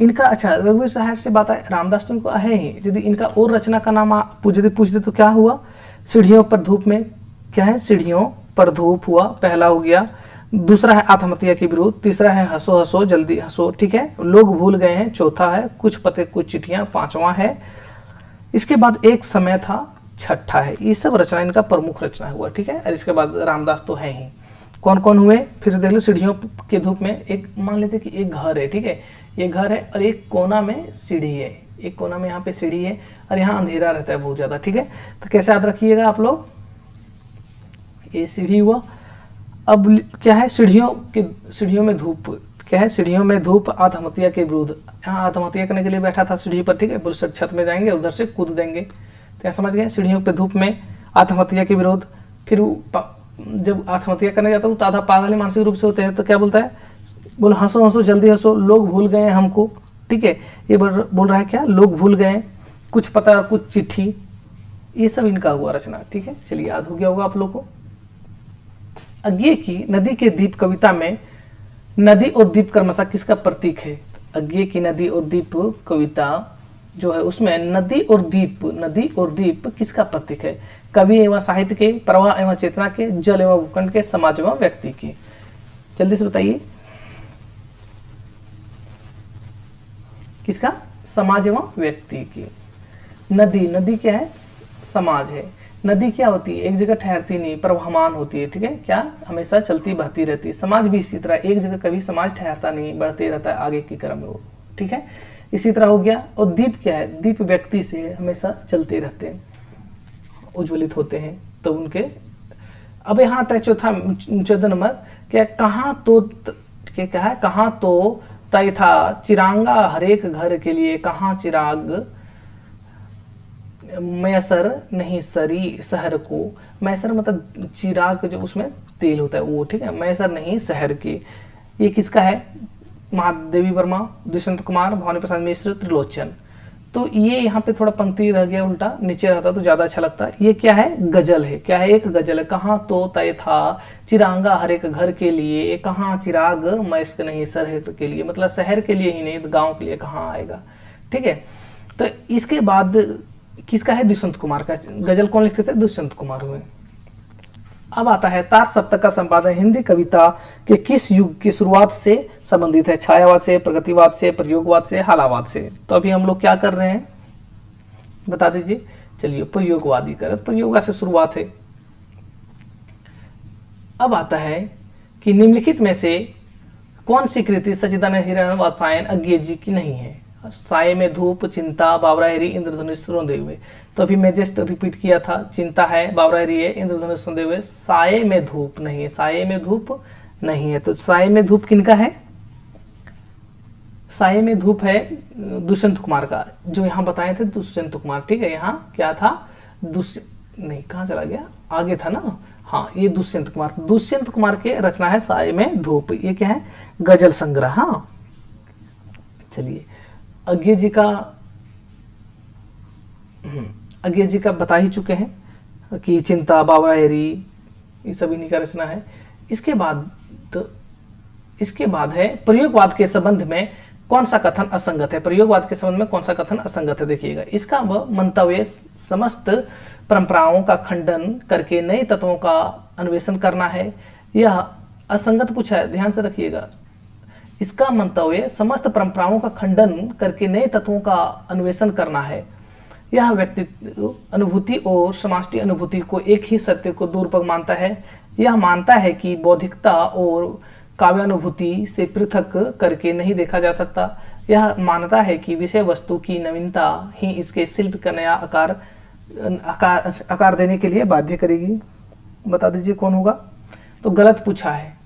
S1: इनका, अच्छा रघुवीर सहाय से बात है, रामदास तो इनको है ही, यदि इनका और रचना का नाम यदि पूछ दे तो क्या हुआ, सीढ़ियों पर धूप में, क्या है, सीढ़ियों पर धूप हुआ, पहला हो गया। दूसरा है आत्महत्या के विरुद्ध, तीसरा है हंसो हंसो जल्दी हंसो, ठीक है, लोग भूल गए हैं, चौथा है कुछ पते कुछ चिट्ठियां, पांचवा है इसके बाद एक समय था, छठा है। ये सब रचना इनका प्रमुख रचना हुआ, ठीक है। और इसके बाद रामदास तो है ही। कौन कौन हुए, फिर से देख लो। सीढ़ियों के धूप में, एक मान लेते कि एक घर है, ठीक है, ये घर है और एक कोना में सीढ़ी है, एक कोना में यहाँ पे सीढ़ी है और यहाँ अंधेरा रहता है बहुत ज्यादा, ठीक है। तो कैसे याद रखिएगा आप लोग, ये सीढ़ी हुआ। अब क्या है, सीढ़ियों में धूप, क्या है, सीढ़ियों में धूप आत्महत्या के विरुद्ध, यहाँ आत्महत्या करने के लिए बैठा था सीढ़ी पर, ठीक है, बोल सर छत में जाएंगे उधर से कूद देंगे, तो यहाँ समझ गए, सीढ़ियों पे धूप में आत्महत्या के विरुद्ध। फिर जब आत्महत्या करने जाता हूँ तो आधा पागल मानसिक रूप से होते हैं, तो क्या बोलता है, बोलो हंसो हंसो जल्दी हंसो, लोग भूल गए हमको, ठीक है, ये बोल रहा है क्या, लोग भूल गए, कुछ पता और कुछ चिट्ठी, ये सब इनका हुआ रचना, ठीक है। चलिए याद हो गया होगा आप लोग को। अज्ञेय की नदी के दीप कविता में नदी और दीप क्रमशः किसका प्रतीक है, अज्ञेय की नदी और दीप कविता जो है उसमें नदी और दीप किसका प्रतीक है, कवि एवं साहित्य के, प्रवाह एवं चेतना के, जल एवं भूखंड के, समाज एवं व्यक्ति के। जल्दी से बताइए किसका, समाज एवं व्यक्ति की। नदी क्या है, समाज है। नदी क्या होती है, एक जगह ठहरती नहीं, प्रवहमान होती है, ठीक है, क्या, हमेशा चलती बहती रहती है। समाज भी इसी तरह, एक जगह कभी समाज ठहरता नहीं, बढ़ते रहता है आगे की क्रम में वो, ठीक है, इसी तरह हो गया। और दीप क्या है, दीप व्यक्ति से हमेशा चलते रहते हैं, उज्ज्वलित होते हैं, तो उनके। अब यहाँ तक 14 नंबर, क्या, कहाँ तो क्या है, कहाँ तो तय था चिरांगा हरेक घर के लिए, कहाँ चिराग मैसर नहीं सरी शहर को। मैसर मतलब चिराग जो उसमें तेल होता है वो, ठीक है, मैसर नहीं शहर के। ये किसका है, महादेवी वर्मा, दुष्यंत कुमार, भवानी प्रसाद मिश्र, त्रिलोचन। तो ये यहाँ पे थोड़ा पंक्ति रह गया उल्टा, नीचे रहता तो ज्यादा अच्छा लगता। ये क्या है, गजल है, क्या है, एक गजल है। कहाँ तो तय था चिरांगा हर एक घर के लिए, कहाँ चिराग मैसर नहीं शहर के लिए, मतलब शहर के लिए ही नहीं तो गाँव के लिए कहाँ आएगा, ठीक है। तो इसके बाद किसका है, दुष्यंत कुमार का। गजल कौन लिखते थे, दुष्यंत कुमार हुए। अब आता है तार सप्तक का संपादन हिंदी कविता के किस युग की शुरुआत से संबंधित है, छायावाद से, प्रगतिवाद से, प्रयोगवाद से, हालावाद से। तो अभी हम लोग क्या कर रहे हैं बता दीजिए। चलिए प्रयोगवादी कर, प्रयोगवाद से शुरुआत है। अब आता है कि निम्नलिखित में से कौन सी कृति सच्चिदानंद हिरण वात्सायन अज्ञे जी की नहीं है? साये में धूप, चिंता, बावराहरी, इंद्रधनुष, रोंदे हुए। तो अभी मैं जस्ट रिपीट किया था, चिंता है, बावराहरी है, इंद्रधनुष, रोंदे हुए। साये में धूप नहीं है, साये में धूप नहीं है। तो साये में धूप किनका है? साये में धूप है दुष्यंत कुमार का, जो यहाँ बताए थे दुष्यंत कुमार। ठीक है, यहाँ क्या था? नहीं, कहाँ चला गया? आगे था ना। हाँ, ये दुष्यंत कुमार, दुष्यंत कुमार के रचना है साये में धूप। ये क्या है? गजल संग्रह। हाँ, चलिए अज्ञे जी का बता ही चुके हैं कि चिंता, बावराहरी, ये सब इन्हीं का रचना है। इसके बाद है प्रयोगवाद के संबंध में कौन सा कथन असंगत है? प्रयोगवाद के संबंध में कौन सा कथन असंगत है? देखिएगा, इसका मंतव्य समस्त परंपराओं का खंडन करके नए तत्वों का अन्वेषण करना है। यह असंगत पूछा है, ध्यान से रखिएगा। इसका मंतव्य समस्त परंपराओं का खंडन करके नए तत्वों का अन्वेषण करना है। यह व्यक्तित्व अनुभूति और समष्टि अनुभूति को एक ही सत्य को दूरपग मानता है। यह मानता है कि बौद्धिकता और काव्यानुभूति से पृथक करके नहीं देखा जा सकता। यह मानता है कि विषय वस्तु की नवीनता ही इसके शिल्प का नया आकार देने के लिए बाध्य करेगी। बता दीजिए कौन होगा? तो गलत पूछा है,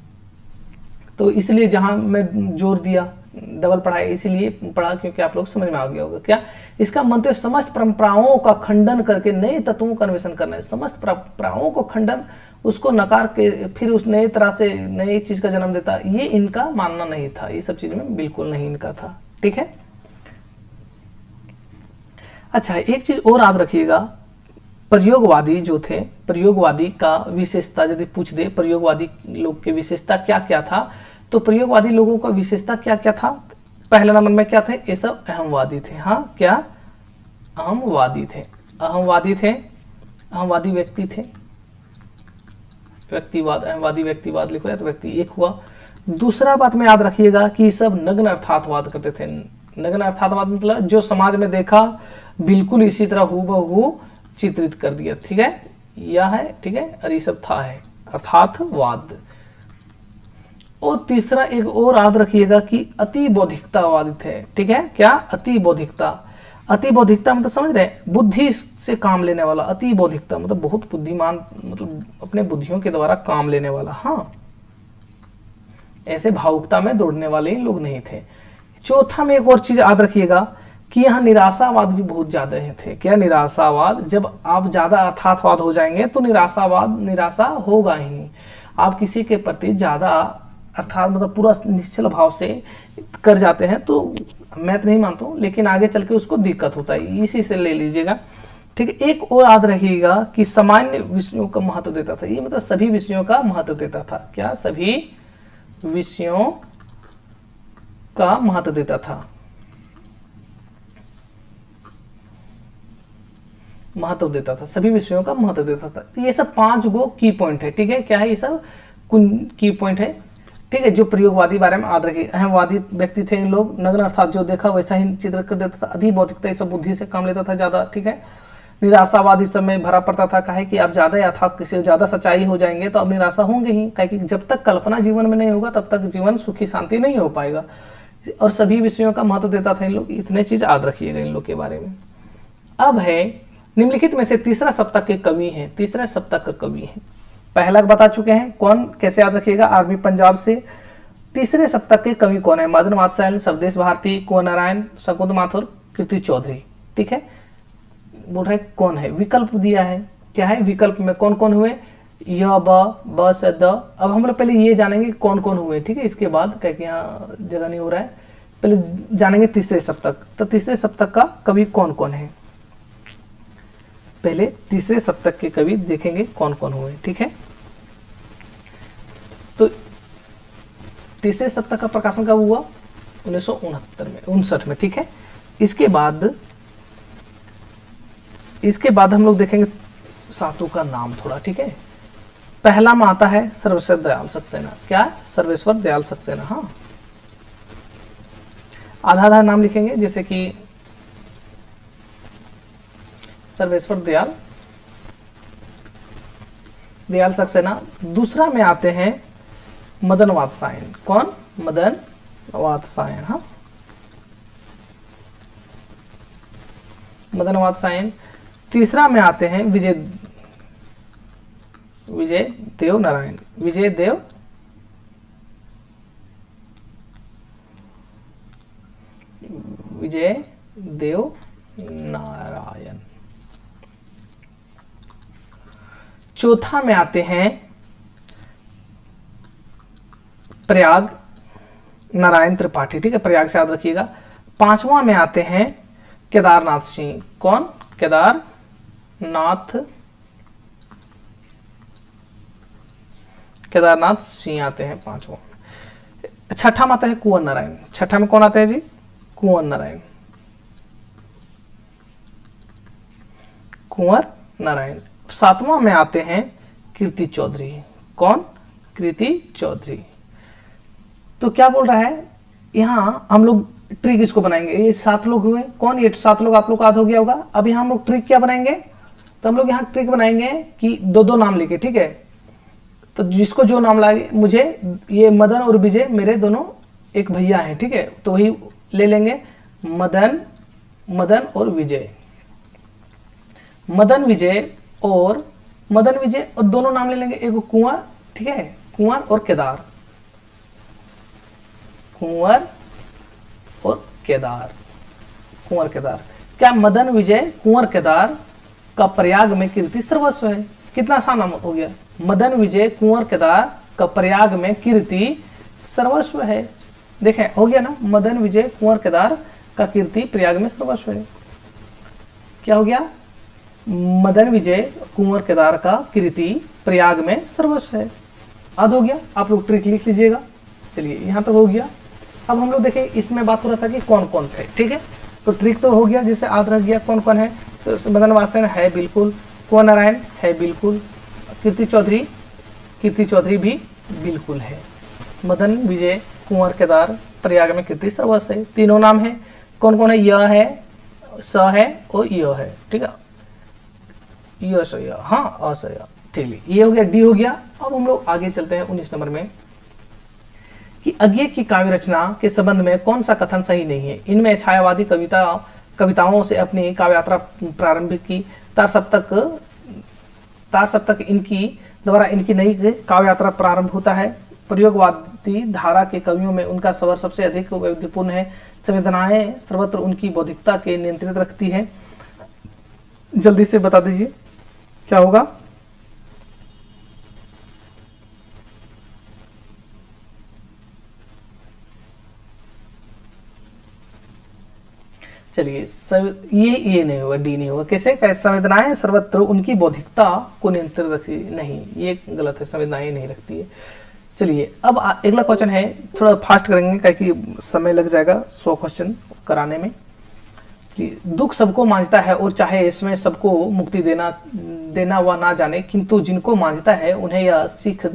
S1: तो इसलिए जहां मैं जोर दिया, डबल पढ़ाई इसलिए पढ़ा क्योंकि आप लोग समझ में आ गया होगा। क्या इसका मंतव्य समस्त परंपराओं का खंडन करके नए तत्वों का अन्वेषण करना है। समस्त परंपराओं को खंडन, उसको नकार के फिर उस नए तरह से नई चीज का जन्म देता, ये इनका मानना नहीं था। ये सब चीज में बिल्कुल नहीं इनका था। ठीक है, अच्छा एक चीज और याद रखिएगा, प्रयोगवादी जो थे, प्रयोगवादी का विशेषता यदि पूछ दे, प्रयोगवादी लोग की विशेषता क्या क्या था, तो प्रयोगवादी लोगों का विशेषता क्या क्या था? पहले नंबर में क्या थे? ये सब अहमवादी थे। हाँ, क्या अहमवादी थे? अहमवादी थे, अहमवादी व्यक्ति थे। व्यक्तिवाद, अहमवादी व्यक्तिवाद लिखो या तो व्यक्ति, एक हुआ। दूसरा बात में याद रखिएगा कि सब नग्न अर्थातवाद करते थे। नग्न अर्थातवाद मतलब जो समाज में देखा बिल्कुल इसी तरह हूबहू चित्रित कर दिया। ठीक है, यह है। ठीक है, और ये सब था है अर्थातवाद। और तीसरा एक और याद रखिएगा कि अति बौद्धिकतावादी थे। ठीक है, क्या? अति बौद्धिकता। अति बौद्धिकता मतलब समझ रहे हैं, बुद्धि से काम लेने वाला। अति बौद्धिकता मतलब बहुत बुद्धिमान, मतलब अपने बुद्धियों के द्वारा काम लेने वाला। हाँ, ऐसे भावुकता में दौड़ने वाले ही लोग नहीं थे। चौथा में एक और चीज याद रखिएगा कि यहाँ निराशावाद भी बहुत ज्यादा थे। क्या? निराशावाद। जब आप ज्यादा अर्थातवाद हो जाएंगे तो निराशा होगा ही। आप किसी के प्रति ज्यादा अर्थात मतलब पूरा निश्चल भाव से कर जाते हैं तो मैं तो नहीं मानता हूँ, लेकिन आगे चल के उसको दिक्कत होता है। इसी से ले लीजिएगा। ठीक है, एक और याद रखिएगा कि सामान्य विषयों का महत्व देता था। ये मतलब सभी विषयों का महत्व देता था। क्या? सभी विषयों का महत्व देता था। महत्व देता था, सभी विषयों का महत्व देता था। ये सब 5 गो की पॉइंट है। ठीक है, क्या है? ये सब की पॉइंट है। ठीक है, जो प्रयोगवादी बारे में याद रखिए। अहमवादी व्यक्ति थे इन लोग, नग्न अर्थात जो देखा वैसा ही चित्र कर देता था। अधि बौद्धिकता, ये सब बुद्धि से काम लेता था ज्यादा। ठीक है, निराशावादी सब में भरा पड़ता था। कहे कि आप ज्यादा अर्थात किसी ज्यादा सच्चाई हो जाएंगे तो अब निराशा होंगे ही। कहे कि जब तक कल्पना जीवन में नहीं होगा तब तक जीवन सुखी शांति नहीं हो पाएगा। और सभी विषयों का महत्व देता था इन लोग। इतने चीज याद रखिएगा इन लोग के बारे में। अब है निम्नलिखित में से तीसरा सप्तक के कवि हैं। तीसरा सप्तक का कवि है, पहला बता चुके हैं कौन, कैसे याद रखिएगा? आर्मी पंजाब से। तीसरे सप्तक के कवि कौन है? मदन वात्सल, शब्देश भारती, कुंवर नारायण, शकुंत माथुर, कीर्ति चौधरी। ठीक है, बोल रहे कौन है? विकल्प दिया है। क्या है विकल्प में? कौन कौन हुए? य, ब, स, द। अब हम लोग पहले ये जानेंगे कौन कौन हुए। ठीक है, इसके बाद क्या कि यहाँ जगह नहीं हो रहा है, पहले जानेंगे तीसरे सप्तक। तो तीसरे सप्तक का कवि कौन कौन है? पहले तीसरे सप्तक के कवि देखेंगे कौन कौन हुए। ठीक है, तो तीसरे सप्तक का प्रकाशन कब हुआ? 1969 में, 59 में। ठीक है, इसके बाद हम लोग देखेंगे सातों का नाम थोड़ा। ठीक है, पहला में आता है सर्वेश्वर दयाल सक्सेना। क्या? सर्वेश्वर दयाल सक्सेना। हाँ, आधा आधा नाम लिखेंगे, जैसे कि दयाल सक्सेना। दूसरा में आते हैं मदन वात्सायन। कौन? मदन वात्सायन। हाँ, मदन वात्सायन। तीसरा में आते हैं विजय देव नारायण। विजय देव नारायण। चौथा में आते हैं प्रयाग नारायण त्रिपाठी। ठीक है, प्रयाग से याद रखिएगा। पांचवा में आते हैं केदारनाथ सिंह। कौन? केदारनाथ सिंह आते हैं पांचवा में। छठा में आता है कुंवर नारायण। छठा में कौन आते हैं जी? कुंवर नारायण। सातवां में आते हैं कीर्ति चौधरी। कौन? कीर्ति चौधरी। तो क्या बोल रहा है यहां हम लोग ट्री किसको बनाएंगे? ये 7 लोग हुए। कौन? ये 7 लोग आप लोग को याद हो गया होगा। अब यहाँ हम लोग ट्रिक क्या बनाएंगे? तो हम लोग यहाँ ट्रिक बनाएंगे कि 2-2 नाम लेके। ठीक है, तो जिसको जो नाम लगे, मुझे ये मदन और विजय मेरे दोनों एक भैया हैं। ठीक है, तो वही ले लेंगे, मदन और विजय। मदन विजय और दोनों नाम ले लेंगे। एक कुंवर, ठीक है, कुंवर और केदार। कुंवर केदार। क्या मदन विजय कुंवर केदार का प्रयाग में कीर्ति सर्वस्व है? कितना आसान नाम हो गया। मदन विजय कुंवर केदार का प्रयाग में कीर्ति सर्वस्व है। देखें, हो गया ना। मदन विजय कुंवर केदार का कीर्ति प्रयाग में सर्वस्व है। क्या हो गया? मदन विजय कुंवर केदार का कीर्ति प्रयाग में सर्वस्व है। याद हो गया? आप लोग ट्रिक लिख लीजिएगा। चलिए, यहां तक हो गया। अब हम लोग देखें, इसमें बात हो रहा था कि कौन कौन थे। ठीक है, तो ट्रिक तो हो गया, जैसे याद रख गया कौन कौन है। तो मदन वात्सायन है बिल्कुल, कुंवर नारायण है बिल्कुल, कीर्ति चौधरी भी बिल्कुल है। मदन विजय कुंवर केदार प्रयाग में कीर्ति सर्वस्व है। तीनों नाम है। कौन कौन है? य है, स है और य है। ठीक है, य स य, हाँ, अ स य। ठीक है, ये हो गया, डी हो गया। अब हम लोग आगे चलते हैं 19 नंबर में कि आगे की काव्य रचना के संबंध में कौन सा कथन सही नहीं है। इनमें छायावादी कविताओं से अपनी काव्य यात्रा प्रारंभ की। तार सप्तक इनकी द्वारा इनकी नई काव्य यात्रा प्रारंभ होता है। प्रयोगवादी धारा के कवियों में उनका स्वर सबसे अधिक वैविध्यपूर्ण है। संवेदनाएं सर्वत्र उनकी बौद्धिकता के नियंत्रित रखती है। जल्दी से बता दीजिए क्या होगा। चलिए, ये नहीं होगा, डी नहीं होगा। कैसे? संवेदनाएं सर्वत्र उनकी बौद्धिकता को नियंत्रित रखती नहीं, ये गलत है। संवेदनाएं नहीं रखती है। चलिए, अब अगला क्वेश्चन है, थोड़ा फास्ट करेंगे क्योंकि समय लग जाएगा 100 क्वेश्चन कराने में। दुख सबको मांझता है और चाहे इसमें सबको मुक्ति देना व ना जाने, किंतु जिनको मांझता है उन्हें यह सीख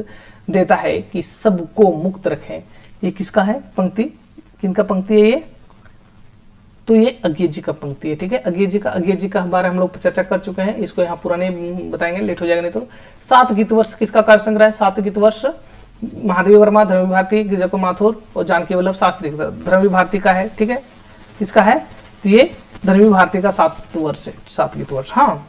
S1: देता है कि सबको मुक्त रखें। ये किसका है पंक्ति? किनका पंक्ति है ये? तो ये अज्ञे जी का पंक्ति है। ठीक है, अज्ञे जी का बारे हम लोग चर्चा कर चुके हैं। इसको यहाँ पूरा नहीं बताएंगे, लेट हो जाएगा नहीं तो। 7 गीत वर्ष किसका काव्य संग्रह है? 7 गीत वर्ष महादेवी वर्मा, धर्मवीर भारती, गिरिजा कुमार माथुर और जानकी वल्लभ शास्त्री। धर्मवीर भारती का है। ठीक है, किसका है? तो ये धर्मवीर भारती का 7 वर्ष है, 7 गीत वर्ष। हाँ,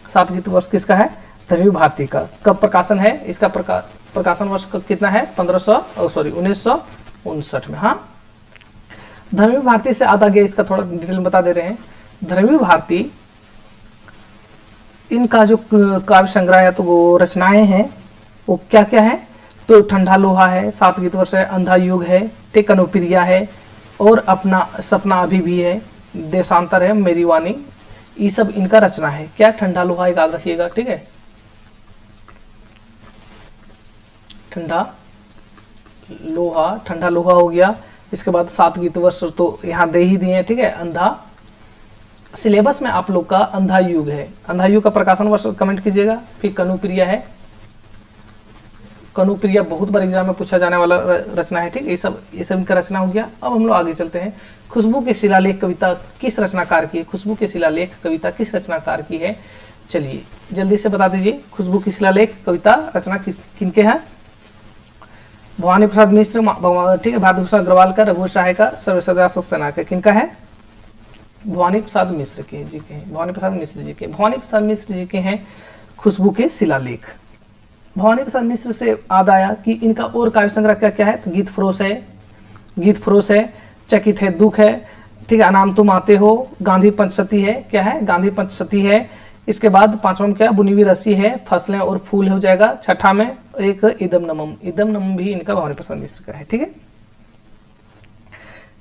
S1: 7 गीत वर्ष किसका है? धर्मवीर भारती का। कब प्रकाशन है इसका? प्रकाशन वर्ष कितना है? 1959 में। हाँ, धर्मवीर भारती से आधा गया, इसका थोड़ा डिटेल बता दे रहे हैं। धर्मवीर भारती इनका जो काव्य संग्रह है, तो वो रचनाएं हैं, वो क्या क्या है? तो ठंडा लोहा है, 7 गीत वर्ष है, अंधा युग है, टेकनोप्रिया है और अपना सपना अभी भी है, देशांतर है, मेरी वाणी। ये सब इनका रचना है। क्या? ठंडा लोहा, याद रखिएगा। ठीक है, ठंडा लोहा हो गया। इसके बाद 7 गीत वर्ष तो यहाँ दे ही दिए हैं। ठीक है, अंधा सिलेबस में आप लोग का अंधा युग है। अंधा युग का प्रकाशन वर्ष कमेंट कीजिएगा। फिर कनुप्रिया है, कनुप्रिया बहुत बार एग्जाम में पूछा जाने वाला रचना है। ठीक, ये सब इनका रचना हो गया। अब हम लोग आगे चलते हैं। खुशबू के शिलालेख कविता किस रचनाकार की है? खुशबू के शिलालेख कविता किस रचनाकार की है? चलिए जल्दी से बता दीजिए, खुशबू की शिलालेख कविता रचना किनके हैं? भवानी प्रसाद मिश्र, ठीक है, भारत भूषण अग्रवाल का, रघुवर सहाय का, सर्वसदा सक्सेना का, किनका है? भवानी प्रसाद मिश्र के जी के हैं, भवानी प्रसाद मिश्र जी के। भवानी प्रसाद मिश्र जी के हैं खुशबू के शिलालेख। भवानी प्रसाद मिश्र से याद आया कि इनका और काव्य संग्रह क्या क्या है? तो गीत फरोश है, चकित है, दुख है, ठीक है, अनाम तुम आते हो, गांधी पंचसती है, क्या है? गांधी पंचसती है। इसके बाद पांचवा में क्या? बुनी हुई रस्सी है, फसलें और फूल हो जाएगा। छठा में एक इदम नमम भी इनका भवानी प्रसाद मिश्र का है, ठीक है।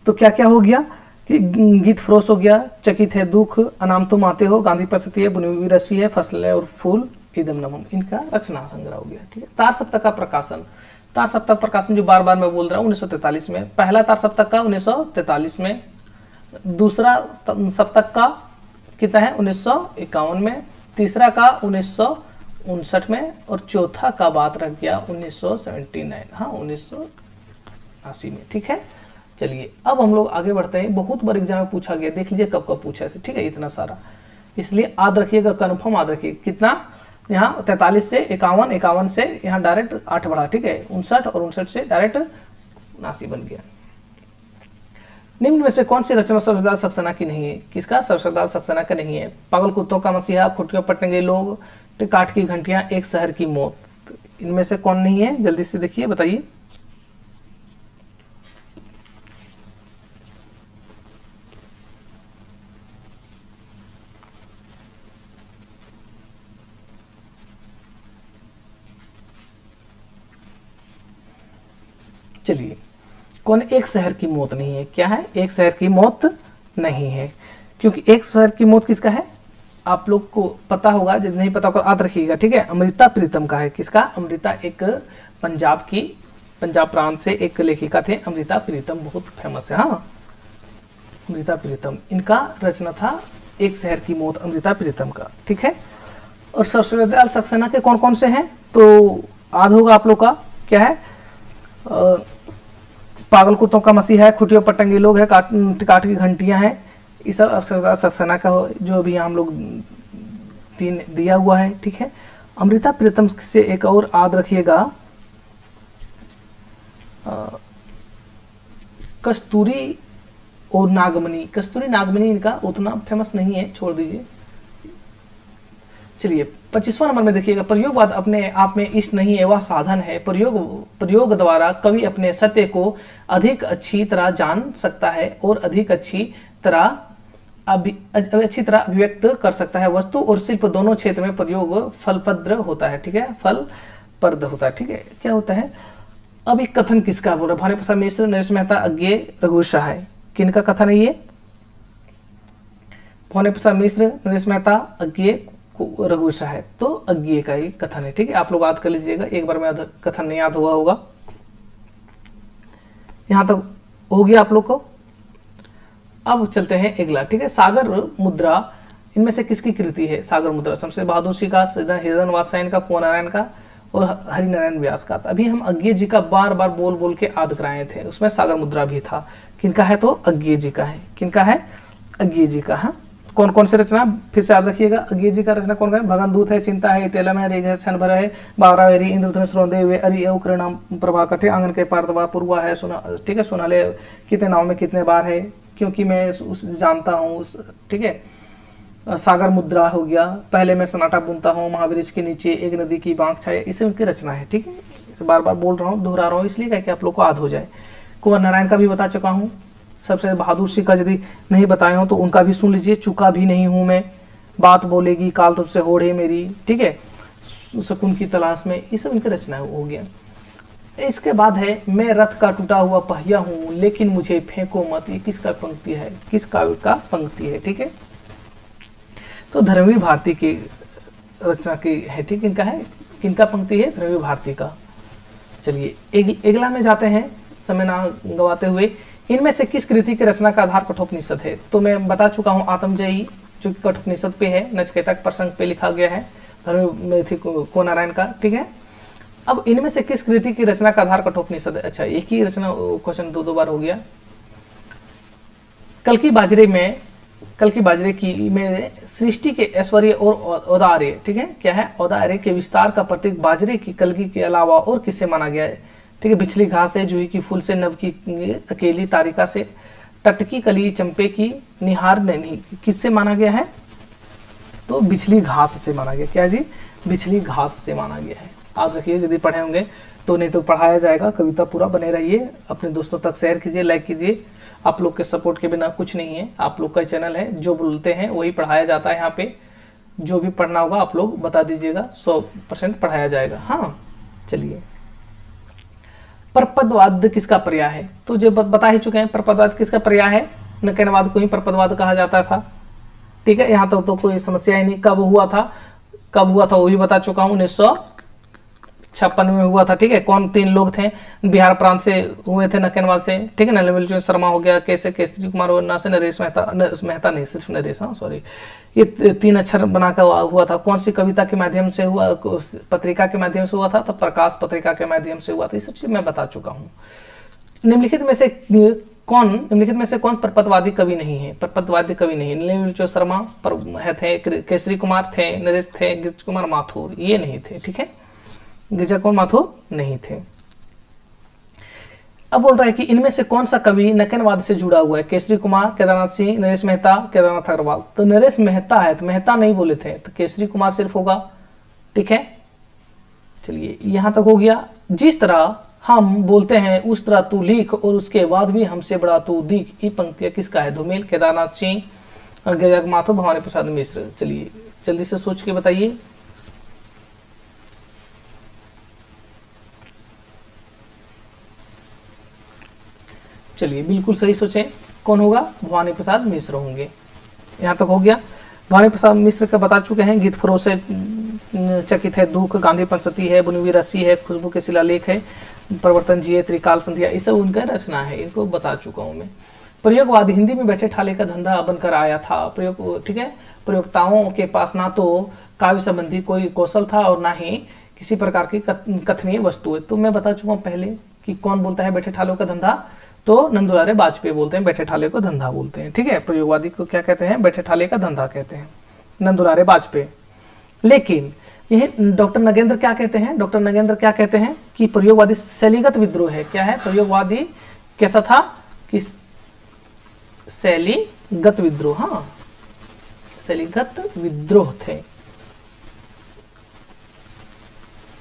S1: तो क्या क्या हो गया कि गीत फरोश हो गया, चकित है, दुख, अनाम तुम आते हो, गांधी पंचसती है, बुनी हुई रस्सी है, फसलें और फूल, इदम नमम, इनका रचना संग्रह हो गया, ठीक है। तार सप्तक का प्रकाशन, तार सप्तक प्रकाशन जो बार बार मैं बोल रहा हूँ 1943 में, पहला तार सप्तक का 1943 में, दूसरा सप्तक का कितना है? 1951 में, तीसरा का 1959 में, और चौथा का बात रख गया 1979, हाँ 1980 में, ठीक है। चलिए अब हम लोग आगे बढ़ते हैं। बहुत बार एग्जाम में पूछा गया, देख लीजिए कब कब पूछा है, ठीक है, इतना सारा, इसलिए याद रखिएगा, कन्फर्म याद रखिए। कितना? यहाँ 43 से 51, 51 से यहाँ डायरेक्ट 8 बढ़ा, ठीक है, 59 और 59 से डायरेक्ट 79 बन गया। निम्न में से कौन सी रचना सर्वसदाल सक्सेना की नहीं है? किसका? सर्वसदाल सक्सेना का नहीं है। पागल कुत्तों का मसीहा, खुटियों पटने गए लोग, काठ की घंटियां, एक शहर की मौत, इनमें से कौन नहीं है? जल्दी से देखिए, बताइए। चलिए, कौन? एक शहर की मौत नहीं है। क्या है? एक शहर की मौत नहीं है, क्योंकि एक शहर की मौत किसका है? आप लोग को पता होगा, यदि नहीं पता होगा याद रखिएगा, ठीक है, अमृता प्रीतम का है। किसका? अमृता, एक पंजाब प्रांत से एक लेखिका थे, अमृता प्रीतम, बहुत फेमस है, हाँ, अमृता प्रीतम, इनका रचना था एक शहर की मौत, अमृता प्रीतम का, ठीक है। और सर्वसदाल सक्सेना के कौन कौन से हैं? तो याद होगा आप लोग का, क्या है? पागल कुत्तों का मसीहा है, खुटियों पटंगी लोग है, काठ की घंटियां हैं, ये सब सक्सेना का हो, जो अभी हम लोग 3 दिया हुआ है, ठीक है। अमृता प्रीतम से एक और याद रखिएगा, कस्तूरी और नागमणि। कस्तूरी नागमणि इनका उतना फेमस नहीं है, छोड़ दीजिए। चलिए 25वां नंबर में देखिएगा, प्रयोगवाद अपने आप में इष्ट नहीं है, वह साधन है। प्रयोग द्वारा कवि अपने सत्य को अधिक अच्छी तरह जान सकता है और अधिक अच्छी तरह अभिव्यक्त कर सकता है। वस्तु और शिल्प दोनों क्षेत्र में प्रयोग फलप्रद होता है, ठीक है, फलप्रद होता है, ठीक है। क्या होता है? अब एक कथन किसका बोल रहा है? भवानी प्रसाद मिश्र, नरेश मेहता, अज्ञेय, रघुवर सहाय, किनका कथन है ये? भवानी प्रसाद मिश्र, नरेश मेहता, अज्ञेय, रघुवर सहाय, तो अज्ञेय का ही कथन है, ठीक है। आप लोग याद कर लीजिएगा, एक बार में कथन नहीं याद हुआ होगा। यहां तक हो गया आप लोग को। अब चलते हैं अगला, ठीक है, सागर मुद्रा, इनमें से किसकी कृति है? सागर मुद्रा शमशेर बहादुर जी का, हिरन वात्स्यायन का, कुंवर नारायण का और हरिनारायण व्यास का। अभी हम अज्ञेय जी का बार बार बोल बोल के याद कराए थे, उसमें सागर मुद्रा भी था। किनका है? तो अज्ञेय जी का है। किनका है? अज्ञेय जी का। हाँ, कौन कौन से रचना फिर से याद रखिएगा? अज्ञेय जी का रचना कौन कौन है? भगन दूत है, चिंता है, तेलम है, रेग है, क्षण भर है, बावरा वेरी, इंद्रधनुष रोंदे हुए, अरि उकरणाम प्रभा कटे, आंगन के पारदवा पूर्वा है, सुना, ठीक है, सुनाले कितने नाव में कितने बार है, क्योंकि मैं जानता हूँ, ठीक है। सागर मुद्रा हो गया, पहले मैं सन्नाटा बुनता हूँ, महावृक्ष के नीचे एक नदी की बांक छाए, इसे उनकी रचना है, ठीक है। इसे बार बार बोल रहा हूँ, दोहरा रहा हूँ इसलिए कि आप लोग को याद हो जाए। कुंवर नारायण का भी बता चुका हूँ, सबसे बहादुर सिंह का यदि नहीं बताए हो तो उनका भी सुन लीजिए, चुका भी नहीं हूं मैं, बात बोलेगी काल तुझसे होड़े मेरी, ठीक है, सुकून की तलाश में, ये सब इनकी रचना हो गया। इसके बाद है मैं रथ का टूटा हुआ पहिया हूं लेकिन मुझे फेंको मत, ये किसका पंक्ति है? किस काव्य का पंक्ति है, ठीक है। तो धर्मवीर भारती की रचना की है, ठीक, इनका है, किनका पंक्ति है? धर्मवीर भारती का। चलिए अगला में जाते हैं, समय ना गवाते हुए। इनमें से किस कृति की रचना का आधार कठोपनिषद है? तो मैं बता चुका हूं, आत्मजयी जो कि कठोपनिषद पे है, नचिकेता के प्रसंग पे लिखा गया है, कुंवर नारायण का, ठीक है। अब इनमें से किस कृति की रचना का आधार कठोपनिषद है? अच्छा, एक ही रचना, क्वेश्चन दो बार हो गया। कल की बाजरे में कल की बाजरे की में सृष्टि के ऐश्वर्य और औदार्य, ठीक है, क्या है, औदार्य के विस्तार का प्रतीक बाजरे की कलगी के अलावा और किससे माना गया है? ठीक है, बिछली घास से, जूही की फूल से, नव की अकेली तारिका से, टटकी कली चंपे की, निहार नहीं, किससे माना गया है? तो बिछली घास से माना गया। क्या जी? बिछली घास से माना गया है। आप रखिए, यदि पढ़े होंगे तो, नहीं तो पढ़ाया जाएगा। कविता पूरा बने रहिए, अपने दोस्तों तक शेयर कीजिए, लाइक कीजिए। आप लोग के सपोर्ट के बिना कुछ नहीं है। आप लोग का चैनल है, जो बोलते हैं वही पढ़ाया जाता है। यहाँ पे जो भी पढ़ना होगा आप लोग बता दीजिएगा, 100% पढ़ाया जाएगा। हाँ, चलिए, परपदवाद किसका पर्याय है? तो जो बता ही चुके हैं, परपदवाद किसका पर्याय है? नकनवाद को ही परपदवाद कहा जाता था। ठीक है, यहाँ तक तो कोई समस्या ही नहीं। कब हुआ था वो भी बता चुका हूँ, 1956 में हुआ था। ठीक है, कौन 3 लोग थे? बिहार प्रांत से हुए थे, नकनवाद से। ठीक है, नलिनी शर्मा हो गया, कैसे केसरी कुमार ना से, नरेश मेहता नहीं, सिर्फ नरेश, हाँ सॉरी, ये 3 अक्षर बनाकर हुआ था। कौन सी कविता के माध्यम से हुआ? पत्रिका के माध्यम से हुआ था, तो प्रकाश पत्रिका के माध्यम से हुआ था। ये सब चीज मैं बता चुका हूँ। निम्नलिखित में से कौन परपदवादी कवि नहीं है? परपदवादी कवि नहीं, नलिनी शर्मा थे, केसरी कुमार थे, नरेश थे, गिरजा कुमार माथुर ये नहीं थे। ठीक है, गिरजा कुमार माथुर नहीं थे। अब बोल रहा है कि इनमें से कौन सा कवि नकनवाद से जुड़ा हुआ है? केसरी कुमार, केदारनाथ सिंह, नरेश मेहता, केदारनाथ अग्रवाल। तो नरेश मेहता है, तो मेहता नहीं बोले थे, तो केसरी कुमार सिर्फ होगा। ठीक है, चलिए यहां तक हो गया। जिस तरह हम बोलते हैं उस तरह तू लिख, और उसके बाद भी हमसे बड़ा तू दिख, ये पंक्तियां किसका है? धूमिल, केदारनाथ सिंह, गिरजा माथुर, भवानी प्रसाद मिश्र। चलिए जल्दी से सोच के बताइए। चलिए बिल्कुल सही सोचें, कौन होगा? भवानी प्रसाद मिश्र होंगे। यहाँ तक हो गया। भवानी प्रसाद मिश्र का बता चुके हैं, गीत फरोश से चकित है दुख, गांधी पंसती है, बुनवी रस्सी है, खुशबू के शिलालेख है, प्रवर्तन जी है, त्रिकाल संध्या, ये सब उनका रचना है, इनको बता चुका हूँ मैं। प्रयोगवाद हिंदी में बैठे ठाले का धंधा बनकर आया था। प्रयोग, ठीक है, प्रयोक्ताओं के पास ना तो काव्य संबंधी कोई कौशल था और ना ही किसी प्रकार की कथनीय वस्तु। तो मैं बता चुका हूँ पहले कि कौन बोलता है बैठे ठालों का धंधा? तो नंदुलारे वाजपेयी बोलते हैं, बैठे ठाले को धंधा बोलते हैं। ठीक है, प्रयोगवादी को क्या कहते हैं? बैठे ठाले का धंधा कहते हैं, नंदुलारे वाजपेयी। लेकिन यह डॉक्टर नगेंद्र क्या कहते हैं? डॉक्टर नगेंद्र क्या कहते हैं कि प्रयोगवादी शैलीगत विद्रोह है। क्या है? प्रयोगवादी कैसा था? कि शैलीगत विद्रोह, हाँ शैलीगत विद्रोह थे।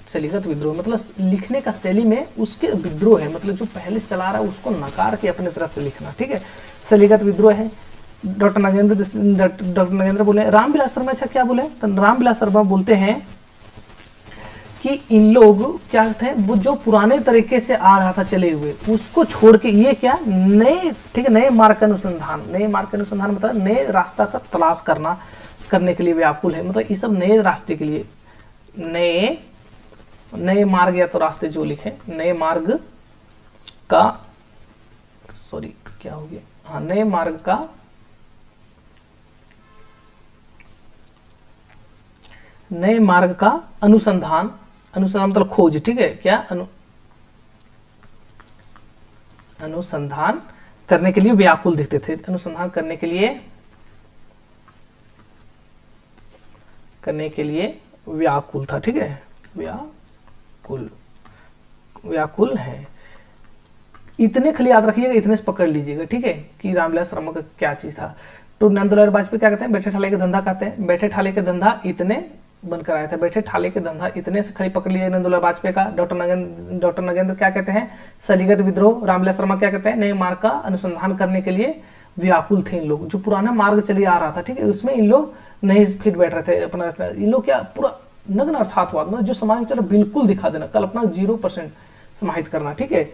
S1: शैलीगत विद्रोह मतलब लिखने का शैली में उसके विद्रोह है, मतलब जो पहले चला रहा है उसको नकार के अपने तरह से लिखना। ठीक है, शैलीगत विद्रोह है। डॉक्टर नगेंद्र बोले। रामविलास शर्मा अच्छा क्या बोले? तो रामविलास शर्मा बोलते हैं कि इन लोग क्या थे, वो जो पुराने तरीके से आ रहा था चले हुए उसको छोड़ के ये क्या नए, ठीक है, नए मार्ग का अनुसंधान। नए मार्ग का अनुसंधान मतलब नए रास्ता का तलाश करने के लिए व्याकुल है। मतलब ये सब नए रास्ते के लिए, नए मार्ग या तो रास्ते जो लिखे, नए मार्ग का, सॉरी क्या हो गया, हाँ नए मार्ग का अनुसंधान मतलब खोज। ठीक है, क्या अनुसंधान करने के लिए व्याकुल दिखते थे। अनुसंधान करने के लिए व्याकुल था। ठीक है, व्याकुल है। इतने खाली याद रखिएगा, इतने से पकड़ लीजिएगा। ठीक है, कि रामविलास शर्मा का क्या चीज था। तो नंदलाल वाजपेयी क्या कहते हैं? बैठे ठाले के धंधा कहते हैं। बैठे ठाले के धंधा इतने बनकर आया था। बैठे ठाले के धंधा इतने से खाली पकड़ लीजिए नंदलाल वाजपेयी का। डॉक्टर नगेंद्र क्या कहते हैं? शैलीगत विद्रोह। रामविलास शर्मा क्या कहते हैं? नए मार्ग का अनुसंधान करने के लिए व्याकुल थे इन लोग। जो पुराना मार्ग चले आ रहा था, ठीक है, उसमें इन लोग नहीं फिट बैठ रहे थे अपना। इन लोग क्या पूरा नग्न अर्थातवाद, मतलब जो समाज में चलो बिल्कुल दिखा देना, कल्पना 0% समाहित करना। ठीक है,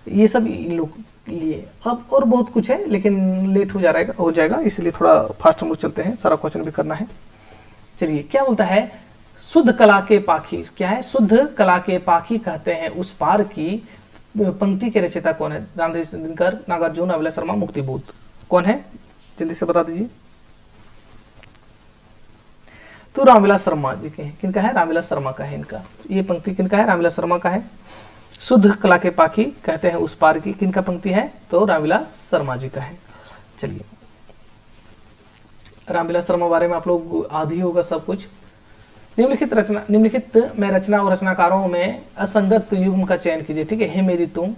S1: ये सब इन लोग लिए। अब और बहुत कुछ है लेकिन लेट हो जाएगा, इसलिए थोड़ा फास्ट हम लोग चलते हैं, सारा क्वेश्चन भी करना है। चलिए क्या बोलता है? शुद्ध कला के पाखी। क्या है? शुद्ध कला के पाखी कहते हैं उस पार की पंक्ति के रचयिता कौन है? रामधारी दिनकर, नागार्जुन, अभिलाष शर्मा, मुक्तिबोध। कौन है? जल्दी से बता दीजिए। तो रामविलास शर्मा जी के हैं। किनका है? रामविलास शर्मा का है इनका। ये पंक्ति किनका है? रामविलास शर्मा का है। शुद्ध कला के पाखी कहते हैं उस पार की, किनका पंक्ति है? तो रामविलास शर्मा जी का है। चलिए रामविलास शर्मा बारे में आप लोग आदि होगा सब कुछ। निम्नलिखित में रचना और रचनाकारों में असंगत युग्म का चयन कीजिए। ठीक है, हे मेरी तुम,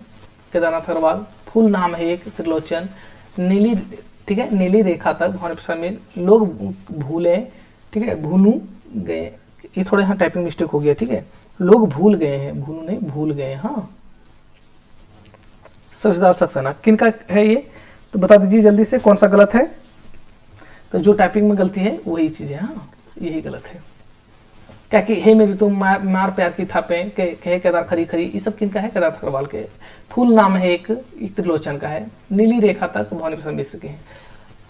S1: केदारनाथ अग्रवाल। फूल नाम है एक, त्रिलोचन। नीली, ठीक है, नीली रेखा तक, भवानी प्रसाद में। लोग भूले, ठीक है, भूलू गए, ये थोड़ा यहाँ टाइपिंग मिस्टेक हो गया। ठीक है, लोग भूल गए हैं, भूलू नहीं, भूल गए। हाँ, समझदार सक्सेना किनका है ये, तो बता दीजिए जल्दी से कौन सा गलत है। तो जो टाइपिंग में गलती है वही चीज़ है, हाँ यही गलत है। क्या कि हे मेरी तुम, मार प्यार की थापें, कहे केदार खरी खरी, ये सब किनका है, केदार अग्रवाल के। फूल नाम है एक त्रिलोचन का है। नीली रेखा तक भवानी प्रसाद मिश्र के हैं।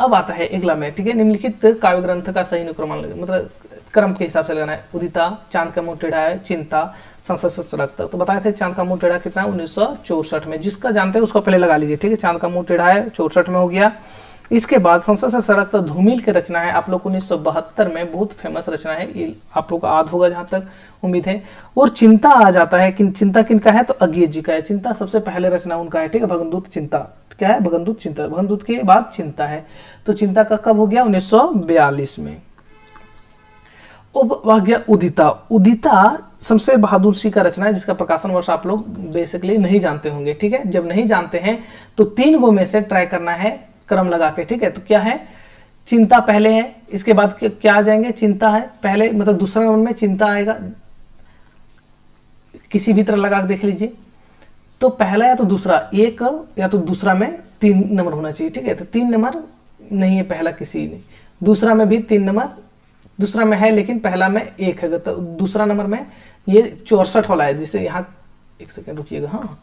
S1: अब आता है अगला में, ठीक है, निम्नलिखित काव्य ग्रंथ का सही अनुक्रमण, मतलब क्रम के हिसाब से लगाना है। उदिता, चांद का मुंह टेढ़ा है, चिंता, संसद से सड़क तक। तो बताए थे चांद का मुंह टेढ़ा कितना, 1964 में। जिसका जानते हैं उसको पहले लगा लीजिए। ठीक है, चांद का मुंह टेढ़ा है 64 में हो गया। इसके बाद संसद से सड़क तक धूमिल की रचना है, आप लोग 1972 में, बहुत फेमस रचना है, ये आप लोग को याद होगा जहां तक उम्मीद है। और चिंता आ जाता है, चिंता किनका है, तो अज्ञेय जी का है। चिंता सबसे पहले रचना उनका है। ठीक है, भगनदूत चिंता क्या है, भगनदूत चिंता, भगनदूत के बाद चिंता है। तो चिंता का कब हो गया, 1942 में। अब आ गया उदिता। उदिता शमशेर बहादुर सिंह का रचना है, जिसका प्रकाशन वर्ष आप लोग बेसिकली नहीं जानते होंगे। ठीक है, जब नहीं जानते हैं तो 3 गो में से ट्राई करना है क्रम लगा के। ठीक है, तो क्या है, चिंता पहले है, इसके बाद क्या आ जाएंगे, चिंता है पहले, मतलब दूसरा नंबर में चिंता आएगा, किसी भी तरह लगा के देख लीजिए। तो पहला या तो दूसरा, एक या तो दूसरा में 3 नंबर होना चाहिए। ठीक है, तो 3 नंबर नहीं है पहला किसी ने, दूसरा में भी 3 नंबर दूसरा में है, लेकिन पहला में 1 है। तो दूसरा नंबर में ये 64 वाला है, जिसे यहाँ एक सेकंड रुकिएगा। हाँ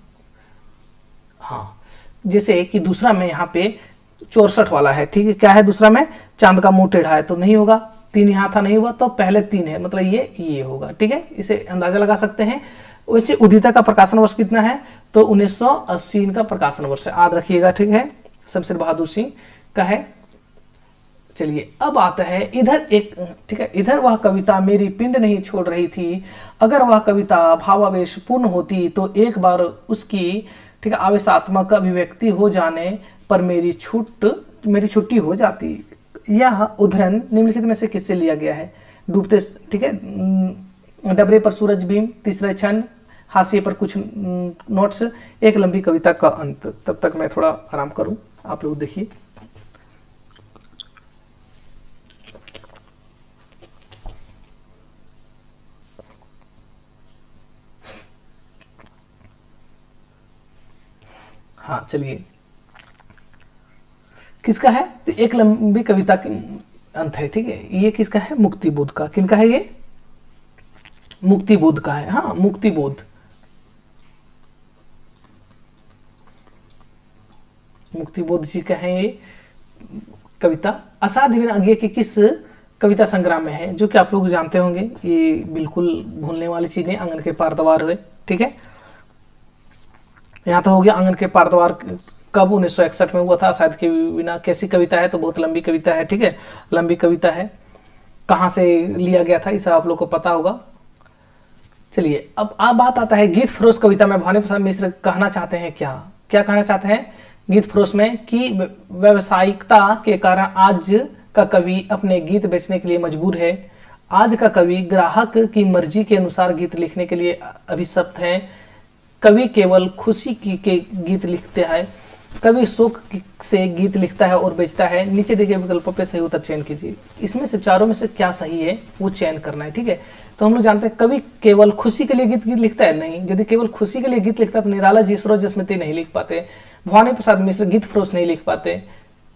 S1: हाँ, जैसे कि दूसरा में यहाँ पे 64 वाला है। ठीक है, क्या है दूसरा में, चांद का मुंह टेढ़ा है, तो नहीं होगा। 3 यहाँ था, नहीं हुआ, तो पहले 3 है, मतलब ये होगा। ठीक है, इसे अंदाजा लगा सकते हैं। वैसे उदिता का प्रकाशन वर्ष कितना है, तो 1980 का प्रकाशन वर्ष है, याद रखिएगा। ठीक है, शमशेर बहादुर सिंह का है। चलिए अब आता है इधर एक, ठीक है, इधर वह कविता मेरी पिंड नहीं छोड़ रही थी, अगर वह कविता भावावेश पूर्ण होती तो एक बार उसकी, ठीक है, आवेशात्मक अभिव्यक्ति हो जाने पर मेरी छुट्टी हो जाती। यह उदाहरण निम्नलिखित में से किससे लिया गया है, डूबते, ठीक है, डबरे पर सूरज बीम, तीसरे क्षण, हाशिए पर कुछ नोट्स, एक लंबी कविता का अंत। तब तक मैं थोड़ा आराम करूं, आप लोग देखिए। हाँ चलिए, किसका है, तो एक लंबी कविता के अंत है। ठीक है, ये किसका है, मुक्तिबोध का। किनका है ये, मुक्तिबोध का है। हाँ, मुक्तिबोध, मुक्तिबोध जी का है ये कविता। असाध्य बिन आज्ञा की किस कविता संग्राम में है, जो कि आप लोग जानते होंगे, ये बिल्कुल भूलने वाली चीज है। आंगन के पार दीवार हुए। ठीक है, यहाँ तो हो गया आंगन के पार दीवार कब, 1961 में हुआ था। शायद के बिना कैसी कविता है, तो बहुत लंबी कविता है। ठीक है, लंबी कविता है, कहाँ से लिया गया था इसे आप लोग को पता होगा। चलिए अब बात आता है गीत फरोश कविता में भवानी प्रसाद मिश्र कहना चाहते हैं क्या कहना चाहते हैं गीत फरोश में, कि व्यावसायिकता के कारण आज का कवि अपने गीत बेचने के लिए मजबूर है। आज का कवि ग्राहक की मर्जी के अनुसार गीत लिखने के लिए अभिशप्त है। कवि केवल खुशी के गीत लिखते हैं, कवि शोक से गीत लिखता है और बेचता है। नीचे दिए गए विकल्पों पे सही उत्तर चयन कीजिए। इसमें से चारों में से क्या सही है वो चयन करना है। ठीक है, तो हम लोग जानते हैं कवि केवल खुशी के लिए गीत लिखता है, नहीं। यदि केवल खुशी के लिए गीत लिखता है तो निराला जी, सरोज स्मृति नहीं लिख पाते, भवानी प्रसाद मिश्र गीत फरोश नहीं लिख पाते।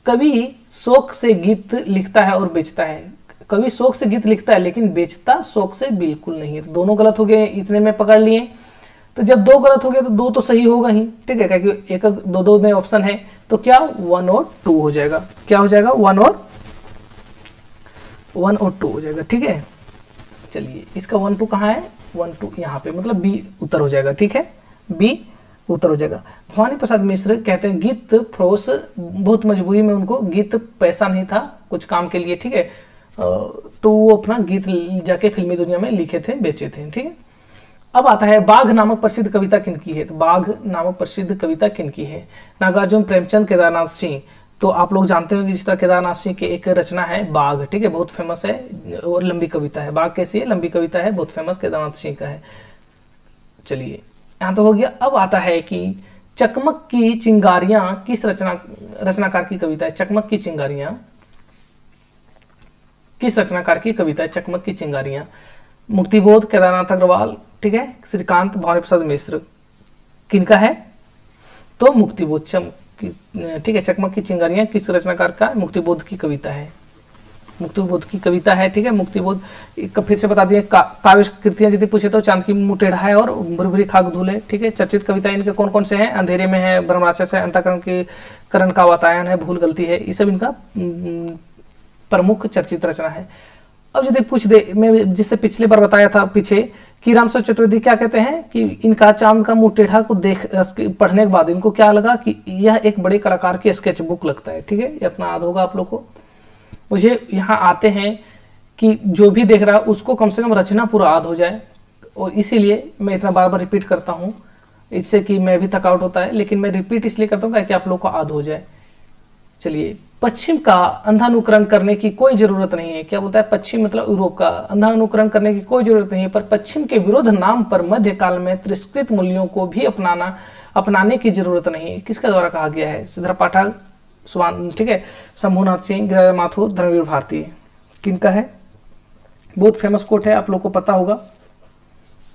S1: कवि शोक से गीत लिखता है और बेचता है। कवि शोक से गीत लिखता है लेकिन बेचता शोक से बिल्कुल नहीं है। तो दोनों गलत हो गए, इतने में पकड़ लिए। तो जब 2 गलत हो गया तो 2 तो सही होगा ही। ठीक है, क्योंकि एक 2 में ऑप्शन है, तो क्या 1 और 2 हो जाएगा। क्या हो जाएगा, 1 और 2 हो जाएगा। ठीक है, चलिए इसका 1 2 कहाँ है, 1 2 यहाँ पे, मतलब बी उत्तर हो जाएगा। ठीक है, बी उत्तर हो जाएगा। भवानी प्रसाद मिश्र कहते हैं गीत फरोश बहुत मजबूरी में, उनको गीत पैसा नहीं था कुछ काम के लिए। ठीक है, तो वो अपना गीत जाके फिल्मी दुनिया में लिखे थे, बेचे थे। ठीक है, अब आता है बाघ नामक प्रसिद्ध कविता किनकी है। तो बाघ नामक प्रसिद्ध कविता किनकी है, नागार्जुन, प्रेमचंद, केदारनाथ सिंह। तो आप लोग जानते हो कि जिस तरह केदारनाथ सिंह की एक रचना है बाघ, ठीक है, बहुत फेमस है और लंबी कविता है। बाघ कैसी है? लंबी कविता है, बहुत फेमस केदारनाथ सिंह का है। चलिए यहाँ तो हो गया। अब आता है कि चकमक की चिंगारियां किस रचनाकार की कविता है? चकमक की चिंगारियां किस रचनाकार की कविता है? चकमक की चिंगारियां। मुक्तिबोध केदारनाथ अग्रवाल, ठीक है, श्रीकांत भवानी प्रसाद मिश्र। किनका है? तो मुक्तिबोध, ठीक है। चकमक की चिंगारियां किस रचनाकार का? मुक्तिबोध की कविता है, मुक्तिबोध की कविता है, ठीक है। मुक्तिबोध फिर से बता दिए। काव्य कृतियां यदि पूछे तो चांद की मुँह टेढ़ा है और बुरबुरी खाक धूल है, ठीक है। चर्चित कविता इनके कौन कौन से हैं? अंधेरे में है, ब्रह्मराक्षस है, अंतःकरण की करण का वातायन है, भूल गलती है। ये सब इनका प्रमुख चर्चित रचना है। अब यदि पूछ दे, मैं जिससे पिछले बार बताया था पीछे कि रामसर चतुर्वेदी क्या कहते हैं कि इनका चांद का मुंह टेढ़ा को देख पढ़ने के बाद इनको क्या लगा कि यह एक बड़े कलाकार की स्केच बुक लगता है, ठीक है। ये अपना याद होगा आप लोग को। मुझे यहाँ आते हैं कि जो भी देख रहा है उसको कम से कम रचना पूरा याद हो जाए, और इसीलिए मैं इतना बार बार रिपीट करता हूँ, इससे कि मैं भी थकावट होता है, लेकिन मैं रिपीट इसलिए करता हूँ ताकि आप लोग को याद हो जाए। चलिए, पश्चिम का अंधानुकरण करने की कोई जरूरत नहीं है। क्या बोलता है? पश्चिम मतलब यूरोप का अंधानुकरण करने की कोई जरूरत नहीं है, पर पश्चिम के विरोध नाम पर मध्यकाल में तिरस्कृत मूल्यों को भी अपनाने की जरूरत नहीं है। किसके द्वारा कहा गया है? सिद्धार्थ पाठक, ठीक है, शंभुनाथ सिंह, गिरिराज माथुर, धर्मवीर भारती। किनका है? बहुत फेमस कोट है, आप लोग को पता होगा,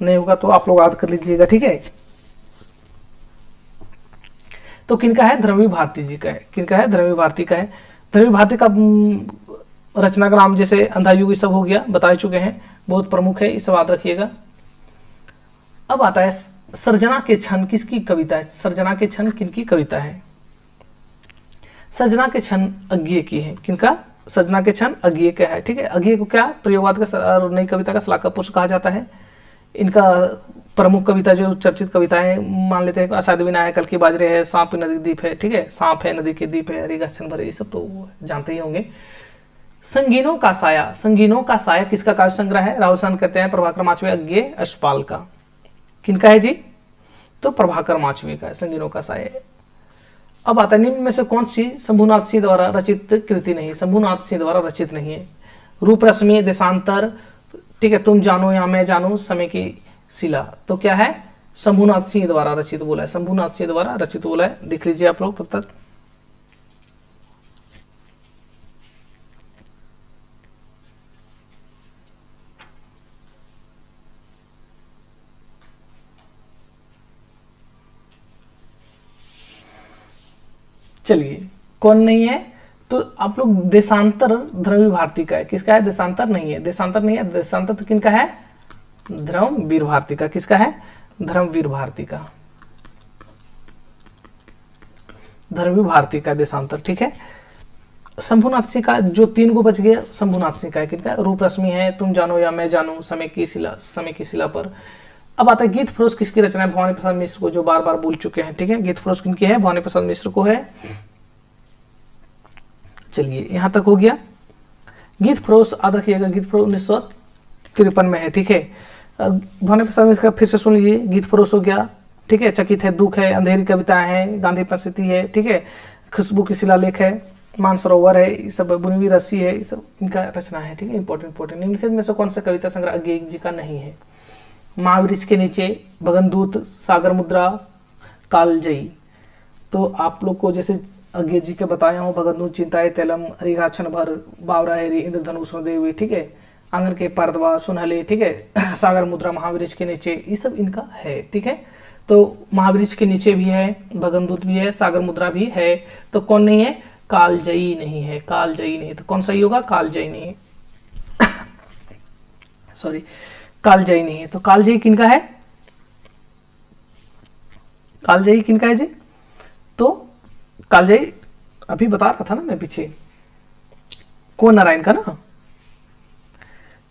S1: नहीं होगा तो आप लोग याद कर लीजिएगा, ठीक है। तो किनका है? धर्मवीर भारती जी का है। किनका है? धर्मवीर भारती का है। धर्मवीर भारती का रचना का नाम जैसे अंधायुग ये सब हो गया, बता चुके हैं, बहुत प्रमुख है, ये सब याद रखिएगा। अब आता है सर्जना के क्षण किसकी कविता है? सर्जना के क्षण किनकी कविता है? सर्जना के क्षण अज्ञेय की है। किनका? सर्जना के क्षण अज्ञेय का है, ठीक है। अज्ञेय को क्या प्रयोगवाद का नई कविता का शलाका पुरुष कहा जाता है। इनका प्रमुख कविता जो चर्चित कविताएं मान लेते हैं, असाध्य विनायक, कल की बाजरे है, सांप नदी द्वीप है, ठीक है, सांप है, नदी के द्वीप है, हरिगा भरे, ये सब तो जानते ही होंगे। संगीनों का साया, संगीनों का साया किसका काव्य संग्रह है? राहुल सान कहते हैं प्रभाकर माचवे अज्ञेय अष्टपाल का। किनका है जी? तो प्रभाकर माचवे का है संगीनों का साया। अब आता है निम्न में से कौन सी शंभुनाथ सिंह द्वारा रचित कृति नहीं? शंभुनाथ सिंह द्वारा रचित नहीं है। रूप रश्मि, देशांतर, ठीक है, तुम जानो या मैं जानू, समय की शिला। तो क्या है? शंभुनाथ सिंह द्वारा रचित बोला है, शंभुनाथ सिंह द्वारा रचित बोला है। देख लीजिए आप लोग तब तक। चलिए, कौन नहीं है? तो आप लोग देशांतर धर्मवीर भारती का है। किसका है? देशांतर नहीं है, देशांतर नहीं है। देशांतर तो किनका है? धर्मवीर भारती का। किसका है? धर्मवीर भारती का, धर्मवीर भारती का देशांतर, ठीक है। शंभुनाथ सिंह का जो 3 को बच गया, शंभुनाथ सिंह का है। किनका? रूप रश्मि है, तुम जानो या मैं जानू, समय की शिला पर। अब आता है गीत फरोश किसकी रचना है? भवानी प्रसाद मिश्र को, जो बार बार बोल चुके हैं, ठीक है। गीत फरोश किनकी है? भवानी प्रसाद मिश्र को है। चलिए, यहां तक हो गया। गीत फरोश याद रखिएगा, गीत फरोश 1953 में है, ठीक है। भवानी प्रसाद मिश्र का फिर से सुन लीजिए। गीत फरोश हो गया, ठीक है। चकित है, दुख है, अंधेरी कविताएं हैं, गांधी परिस्थिति है, ठीक है, खुशबू की शिलालेख है, मानसरोवर है, ये सब बुनवी रस्सी है, ये सब इनका रचना है, ठीक है। इंपॉर्टेंट निम्नलिखित में से कौन सा कविता संग्रह अज्ञेय जी का नहीं है? महावृक्ष के नीचे, भगनदूत, सागर मुद्रा, कालजयी। तो आप लोग को जैसे अज्ञेय जी के बताया हूँ, भगनदूत, चिंताए तैलम, रिघाक्षण भर, बावरा हेरी, इंद्रधनुष देवी, ठीक है, आंगन के पर्दवा, सुनहले, ठीक है, सागर मुद्रा, महावृक्ष के नीचे, ये सब इनका है, ठीक है। तो महावृक्ष के नीचे भी है, भगनदूत भी है, सागर मुद्रा भी है, तो कौन नहीं है? कालजयी नहीं है, कालजयी नहीं। तो कौन सही होगा? कालजयी नहीं है सॉरी, कालजयी नहीं है। तो कालजयी किनका है? कालजयी किनका है जी? तो कालजयी अभी बता रहा था ना मैं पीछे, को नारायण का ना।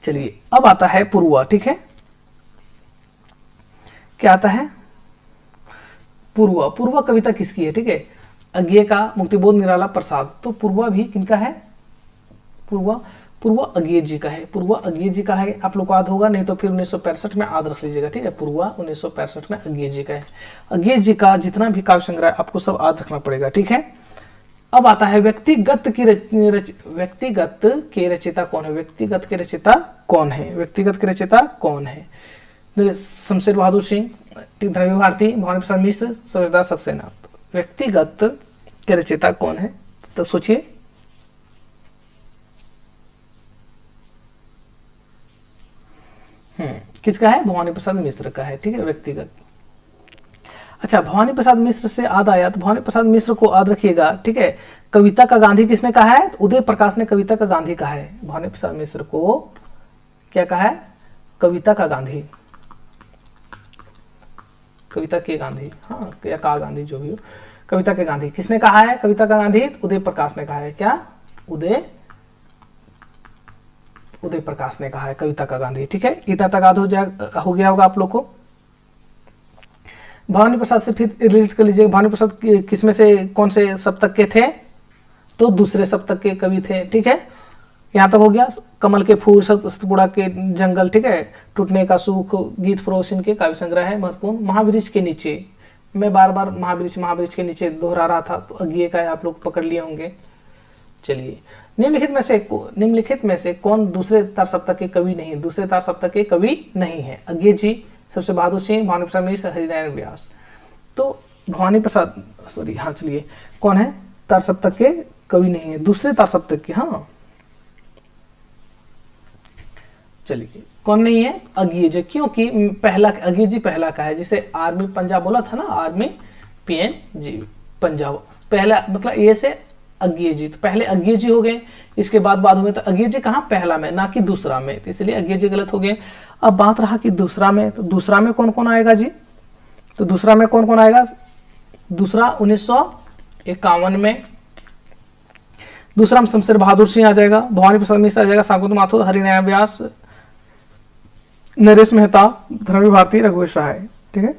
S1: चलिए, अब आता है पुरुआ, ठीक है। क्या आता है? पुरुआ। पुरुआ कविता किसकी है? ठीक है, अज्ञेय का, मुक्तिबोध, निराला प्रसाद। तो पुरुआ भी किनका है? पुरुआ अज्ञेय जी का है। पुरुआ अज्ञेय जी का है, आप लोग को याद होगा, नहीं तो फिर 1965 में याद रख लीजिएगा, ठीक है। पुरुआ 1965 में अज्ञेय जी का है। अज्ञेय जी का जितना भी काव्य संग्रह आपको सब याद रखना पड़ेगा, ठीक है। अब आता है व्यक्तिगत व्यक्तिगत के रचयिता कौन है? व्यक्तिगत के रचयिता कौन है? व्यक्तिगत के रचयिता कौन है? शमशेर बहादुर सिंह, द्रव्य भारती, भवानी प्रसाद मिश्र, सूरजदास सक्सेना। व्यक्तिगत के रचयिता कौन है? तो सोचिए। किसका है? भवानी प्रसाद मिश्र का है। ठीक है, व्यक्तिगत। अच्छा, भवानी प्रसाद मिश्र से याद आया तो भवानी प्रसाद मिश्र को याद रखिएगा। ठीक है, कविता का गांधी किसने कहा है? उदय प्रकाश ने कविता का गांधी कहा है। भवानी प्रसाद मिश्र को क्या कहा है? कविता का गांधी, कविता के गांधी, हाँ, या का गांधी, जो भी हो, कविता के गांधी। किसने कहा है कविता का गांधी? उदय प्रकाश ने कहा है। क्या? उदय प्रकाश ने कहा है कविता का गांधी। ठीक है, इतना तक याद हो गया होगा आप लोग को। भवानी प्रसाद से फिर रिलेट कर लीजिए। भवानी प्रसाद किसमें से, कौन से सप्तक के थे? तो दूसरे सप्तक के कवि थे। ठीक है, यहाँ तक हो गया। कमल के फूल, सतपुड़ा के जंगल, ठीक है, टूटने का सुख, गीत फरोश, इनके काव्य संग्रह है महत्वपूर्ण। महावृक्ष के नीचे, मैं बार बार महावृक्ष के नीचे दोहरा रहा था, तो अज्ञेय का आप लोग पकड़ लिए होंगे। चलिए, निम्नलिखित में से कौन दूसरे तार सप्तक के कवि नहीं? दूसरे तार सप्तक के कवि नहीं है। अज्ञेय जी, शमशेर बहादुर सिंह, भवानी प्रसाद मिश्र, हरिनारायण व्यास। तो भवानी प्रसाद, सॉरी, हाँ, चलिए, कौन है तार सप्तक के कवि नहीं है? दूसरे तार सप्तक के, हाँ, चलिए, कौन नहीं है? अज्ञेय जी, क्योंकि पहला अज्ञेय जी पहला का है। जिसे आर्मी पंजाब बोला था ना, आर्मी PNG पंजाब, पहला मतलब ए से अज्ञेय जी, तो पहले अज्ञेय जी हो गए, इसके बाद हुए, तो अज्ञेय जी कहाँ? पहला में, ना कि दूसरा में, तो इसलिए अज्ञेय जी गलत हो गए। अब बात रहा कि दूसरा में, तो दूसरा में कौन कौन आएगा जी? तो दूसरा में कौन कौन आएगा? दूसरा 1951 में, दूसरा में शमशेर बहादुर सिंह आ जाएगा, भवानी प्रसाद मिश्र आ जाएगा, सांकुत माथुर, हरिनारायण व्यास, नरेश मेहता, द्रव्य भारती, रघुवीर सहाय। ठीक है,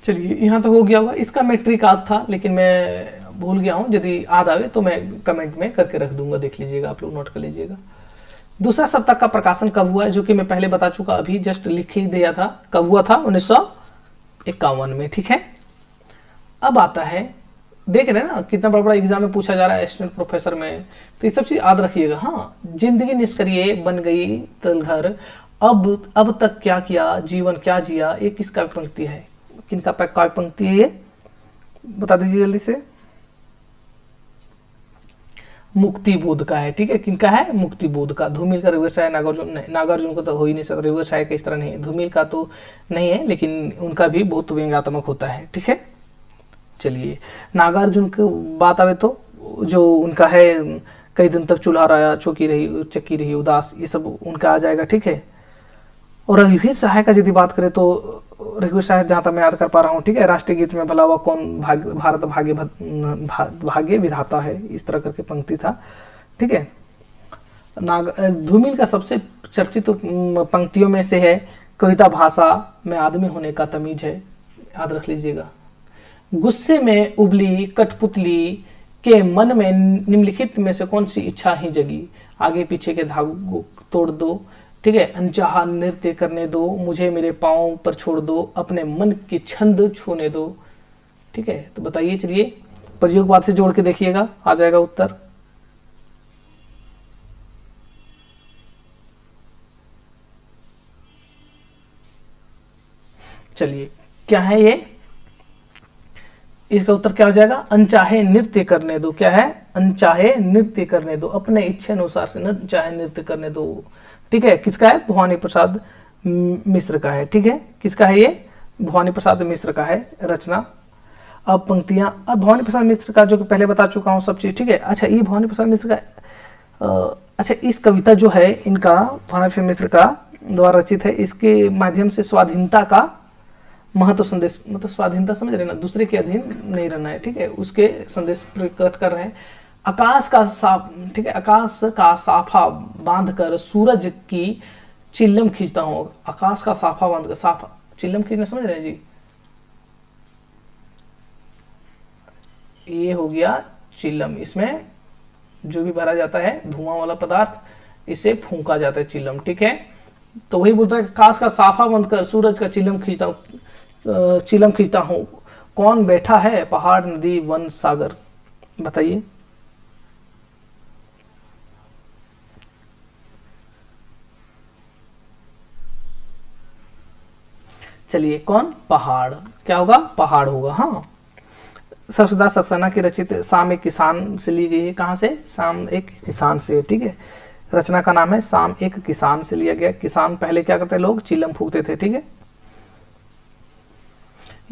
S1: चलिए, यहाँ तक हो गया होगा। इसका मैट्रिक याद था, लेकिन मैं भूल गया हूँ। यदि याद आवे तो मैं कमेंट में करके रख दूंगा, देख लीजिएगा, आप लोग नोट कर लीजिएगा। दूसरा सप्तक का प्रकाशन कब हुआ है? जो कि मैं पहले बता चुका, अभी जस्ट लिख ही दिया था। कब हुआ था? 1951 में। ठीक है, अब आता है, देख रहे हैं ना कितना बड़ा बड़ा एग्जाम में पूछा जा रहा है, असिस्टेंट प्रोफेसर में, तो ये सब चीज याद रखिएगा। हाँ, जिंदगी निष्क्रिय बन गई तलघर, अब तक क्या किया, जीवन क्या जिया, ये किसका पंक्ति है? किनका काव्य पंक्ति है ये? बता दीजिए जल्दी से। मुक्ति बोध का है। ठीक है, किनका है? मुक्ति बोध का। धूमिल का रघुवीर सहाय, नागार्जुन का तो हो ही नहीं सकता, रघुवीर सहाय का इस तरह नहीं है, धूमिल का तो नहीं है, लेकिन उनका भी बहुत व्यंग्यात्मक होता है। ठीक है, चलिए, नागार्जुन की बात आवे तो जो उनका है, कई दिन तक चूल्हा रहा, चक्की रही उदास, ये सब उनका आ जाएगा। ठीक है, और रघुवीर सहाय का यदि बात करें तो रघुवीर सहाय, जहाँ तक मैं याद कर पा रहा हूँ, ठीक है, राष्ट्रीय गीत में भला हुआ कौन भारत भाग्य विधाता है, इस तरह करके पंक्ति था। ठीक है, धूमिल का सबसे चर्चित पंक्तियों में से है, कविता भाषा में आदमी होने का तमीज है, याद रख लीजिएगा। गुस्से में उबली कठपुतली के मन में निम्नलिखित में से कौन सी इच्छा ही जगी? आगे पीछे के धागों तोड़ दो, ठीक है, अनचाहा नृत्य करने दो, मुझे मेरे पाँव पर छोड़ दो, अपने मन की छंद छूने दो। ठीक है, तो बताइए, चलिए, प्रयोगवाद से जोड़ के देखिएगा, आ जाएगा उत्तर। चलिए, क्या है ये? इसका उत्तर क्या हो जाएगा? अनचाहे नृत्य करने दो। क्या है? अनचाहे नृत्य करने दो, अपने इच्छा अनुसार से अनचाहे नृत्य करने दो। ठीक है, किसका है? भवानी प्रसाद मिश्र का है। ठीक है, किसका है ये? भवानी प्रसाद मिश्र का है रचना। अब पंक्तियां, अब भवानी प्रसाद मिश्र का जो कि पहले बता चुका हूँ सब चीज। ठीक है, अच्छा, ये भवानी प्रसाद मिश्र का अच्छा, इस कविता जो है इनका, भवानी प्रसाद मिश्र का द्वारा रचित है, इसके माध्यम से स्वाधीनता का महत्व संदेश, मतलब स्वाधीनता समझ रहे ना, दूसरे के अधीन नहीं रहना है। ठीक है, उसके संदेश प्रकट कर रहे हैं। आकाश का साफ, ठीक है, आकाश का साफा बांधकर सूरज की चिल्लम खींचता हूं। आकाश का साफा बांधकर, साफा चिल्लम खींचना समझ रहे हैं जी? ये हो गया चिल्लम, इसमें जो भी भरा जाता है धुआं वाला पदार्थ, इसे फूंका जाता है चिल्लम। ठीक है, तो वही बोलता है, आकाश का साफा बांधकर सूरज का चिल्लम खींचता हूँ, कौन बैठा है पहाड़ नदी वन सागर, बताइए। चलिए कौन, पहाड़, क्या होगा, पहाड़ होगा। हाँ, सरसदास सक्सेना की रचित शाम एक किसान से ली गई है। कहाँ से, शाम एक किसान से, ठीक है। रचना का नाम है शाम एक किसान से लिया गया। किसान पहले क्या करते लोग, चिलम फूकते थे, ठीक है।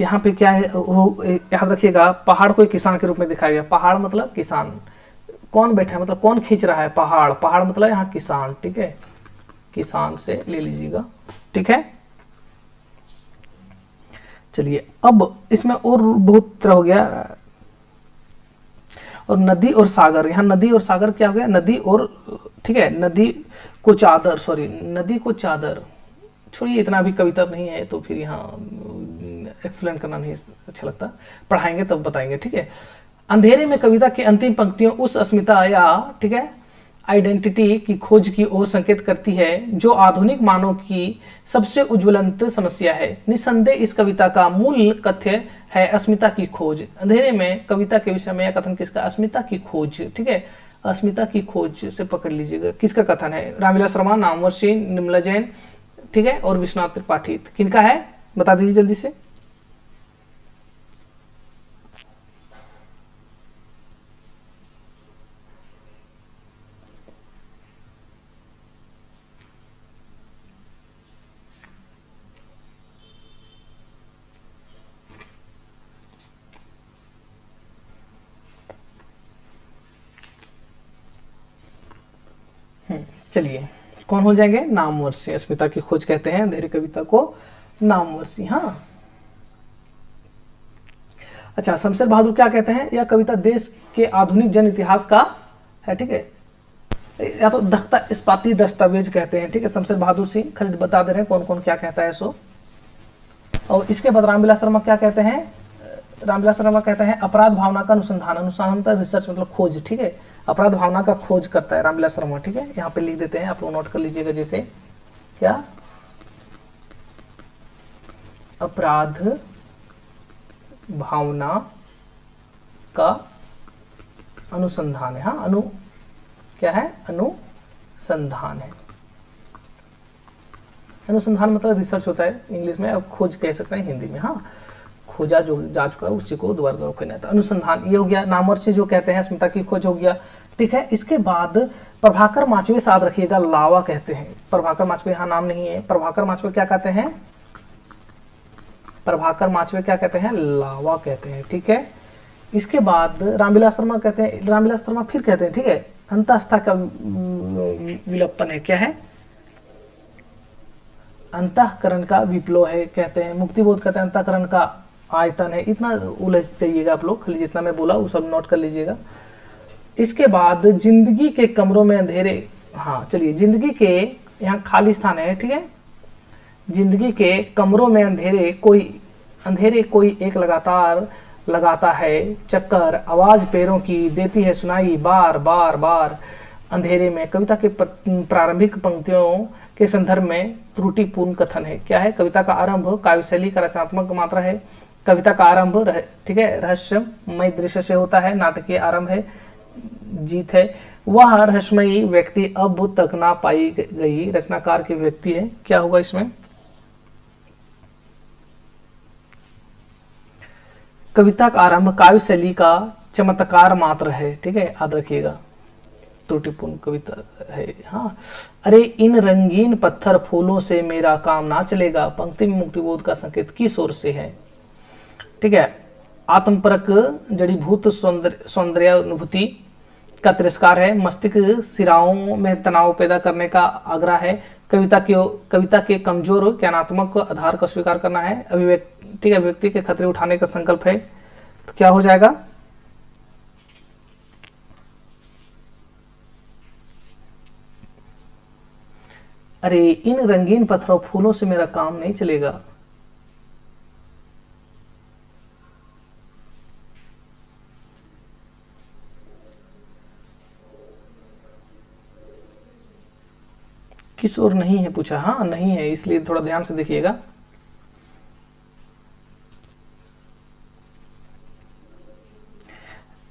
S1: यहाँ पे क्या है, याद रखिएगा, पहाड़ को एक किसान के रूप में दिखाया गया। पहाड़ मतलब किसान, कौन बैठा है मतलब कौन खींच रहा है, पहाड़, पहाड़ मतलब यहाँ किसान, ठीक है। किसान से ले लीजिएगा, ठीक है। चलिए अब इसमें और बहुत तरह हो गया। और नदी और सागर, यहाँ नदी और सागर क्या हो गया, नदी और, ठीक है, नदी को चादर, सॉरी, नदी को चादर, छोड़िए इतना भी कविता नहीं है तो फिर यहाँ एक्सप्लेन करना नहीं अच्छा लगता, पढ़ाएंगे तब बताएंगे, ठीक है। अंधेरे में कविता की अंतिम पंक्तियों उस अस्मिता या, ठीक है, आइडेंटिटी की खोज की ओर संकेत करती है जो आधुनिक मानव की सबसे उज्ज्वलंत समस्या है। निसंदेह इस कविता का मूल कथ्य है अस्मिता की खोज। अंधेरे में कविता के विषय में यह कथन किसका, अस्मिता की खोज, ठीक है। अस्मिता की खोज से पकड़ लीजिएगा, किसका कथन है, रामविलास शर्मा, नामवर सिंह, निर्मला जैन, ठीक है, और विश्वनाथ त्रिपाठी। किनका है, बता दीजिए जल्दी से। चलिए कौन हो जाएंगे, नामवर्षी। अस्मिता की खोज कहते हैं अंधेरी कविता को नामवर्षी। हाँ, अच्छा, शमशेर बहादुर क्या कहते हैं, यह कविता देश के आधुनिक जन इतिहास का है, ठीक है, या तो दख्ता इस्पाती दस्तावेज कहते हैं, ठीक है। शमशेर बहादुर सिंह खाली बता दे रहे हैं कौन कौन क्या कहता है सो। और इसके बाद रामविलास शर्मा क्या कहते हैं, रामविलास शर्मा कहते हैं अपराध भावना का अनुसंधान, अनुसंधान मतलब रिसर्च मतलब खोज, ठीक है। अपराध भावना का खोज करता है रामविलास शर्मा, ठीक है। यहाँ पे लिख देते हैं, आप लोग नोट कर लीजिएगा, जैसे क्या, अपराध भावना का अनुसंधान है। हाँ, क्या है, अनुसंधान है। अनुसंधान मतलब रिसर्च होता है इंग्लिश में, और खोज कह सकते हैं हिंदी में। हाँ, खोजा जो जा चुका है उसी को दोबारा खोजना था, अनुसंधान, ये हो गया। नामवर्षी जो कहते हैं अस्मिता की खोज हो गया, ठीक है। इसके बाद प्रभाकर माचवे, साथ रखिएगा, लावा कहते हैं। प्रभाकर माचवे यहाँ नाम नहीं है, प्रभाकर माचवे क्या कहते हैं, प्रभाकर माचवे क्या कहते हैं, लावा कहते हैं, ठीक है। इसके बाद रामविलास शर्मा कहते हैं, रामविलास शर्मा फिर कहते हैं, ठीक है, अंतःस्था का विलपन है, क्या है, अंतःकरण का विप्लव है कहते हैं। मुक्तिबोध कहते हैं अंतःकरण का आयतन है। इतना उलझ जाइएगा आप लोग, खाली जितना मैं बोला वो सब नोट कर लीजिएगा। इसके बाद जिंदगी के कमरों में अंधेरे, हाँ चलिए, जिंदगी के यहाँ खाली स्थान है, ठीक है। जिंदगी के कमरों में अंधेरे कोई एक लगातार लगाता है चक्कर, आवाज पैरों की देती है सुनाई बार बार बार अंधेरे में। कविता के प्रारंभिक पंक्तियों के संदर्भ में त्रुटिपूर्ण कथन है, क्या है, कविता का आरंभ काव्यशैली का रचनात्मक मात्रा है। कविता का आरंभ, ठीक है, रहस्यमय दृश्य से होता है। नाटकीय आरंभ है, जीत है। वह रहस्यमयी व्यक्ति अब तक ना पाई गई रचनाकार की व्यक्ति है, क्या होगा इसमें, कविता का आरंभ काव्यशैली का चमत्कार मात्र है, ठीक है, याद रखिएगा, त्रुटिपूर्ण कविता है। हाँ, अरे इन रंगीन पत्थर फूलों से मेरा काम ना चलेगा, पंक्ति में मुक्तिबोध का संकेत किस ओर से है, ठीक है। आत्मपरक जड़ीभूत सौंदर्यानुभूति का तिरस्कार है। मस्तिष्क सिराओं में तनाव पैदा करने का आग्रह है। कविता के कमजोर ज्ञानात्मक आधार का स्वीकार करना है। ठीक है, व्यक्ति के खतरे उठाने का संकल्प है, तो क्या हो जाएगा, अरे इन रंगीन पत्थरों फूलों से मेरा काम नहीं चलेगा। किस ओर नहीं है पूछा, हाँ नहीं है, इसलिए थोड़ा ध्यान से देखिएगा।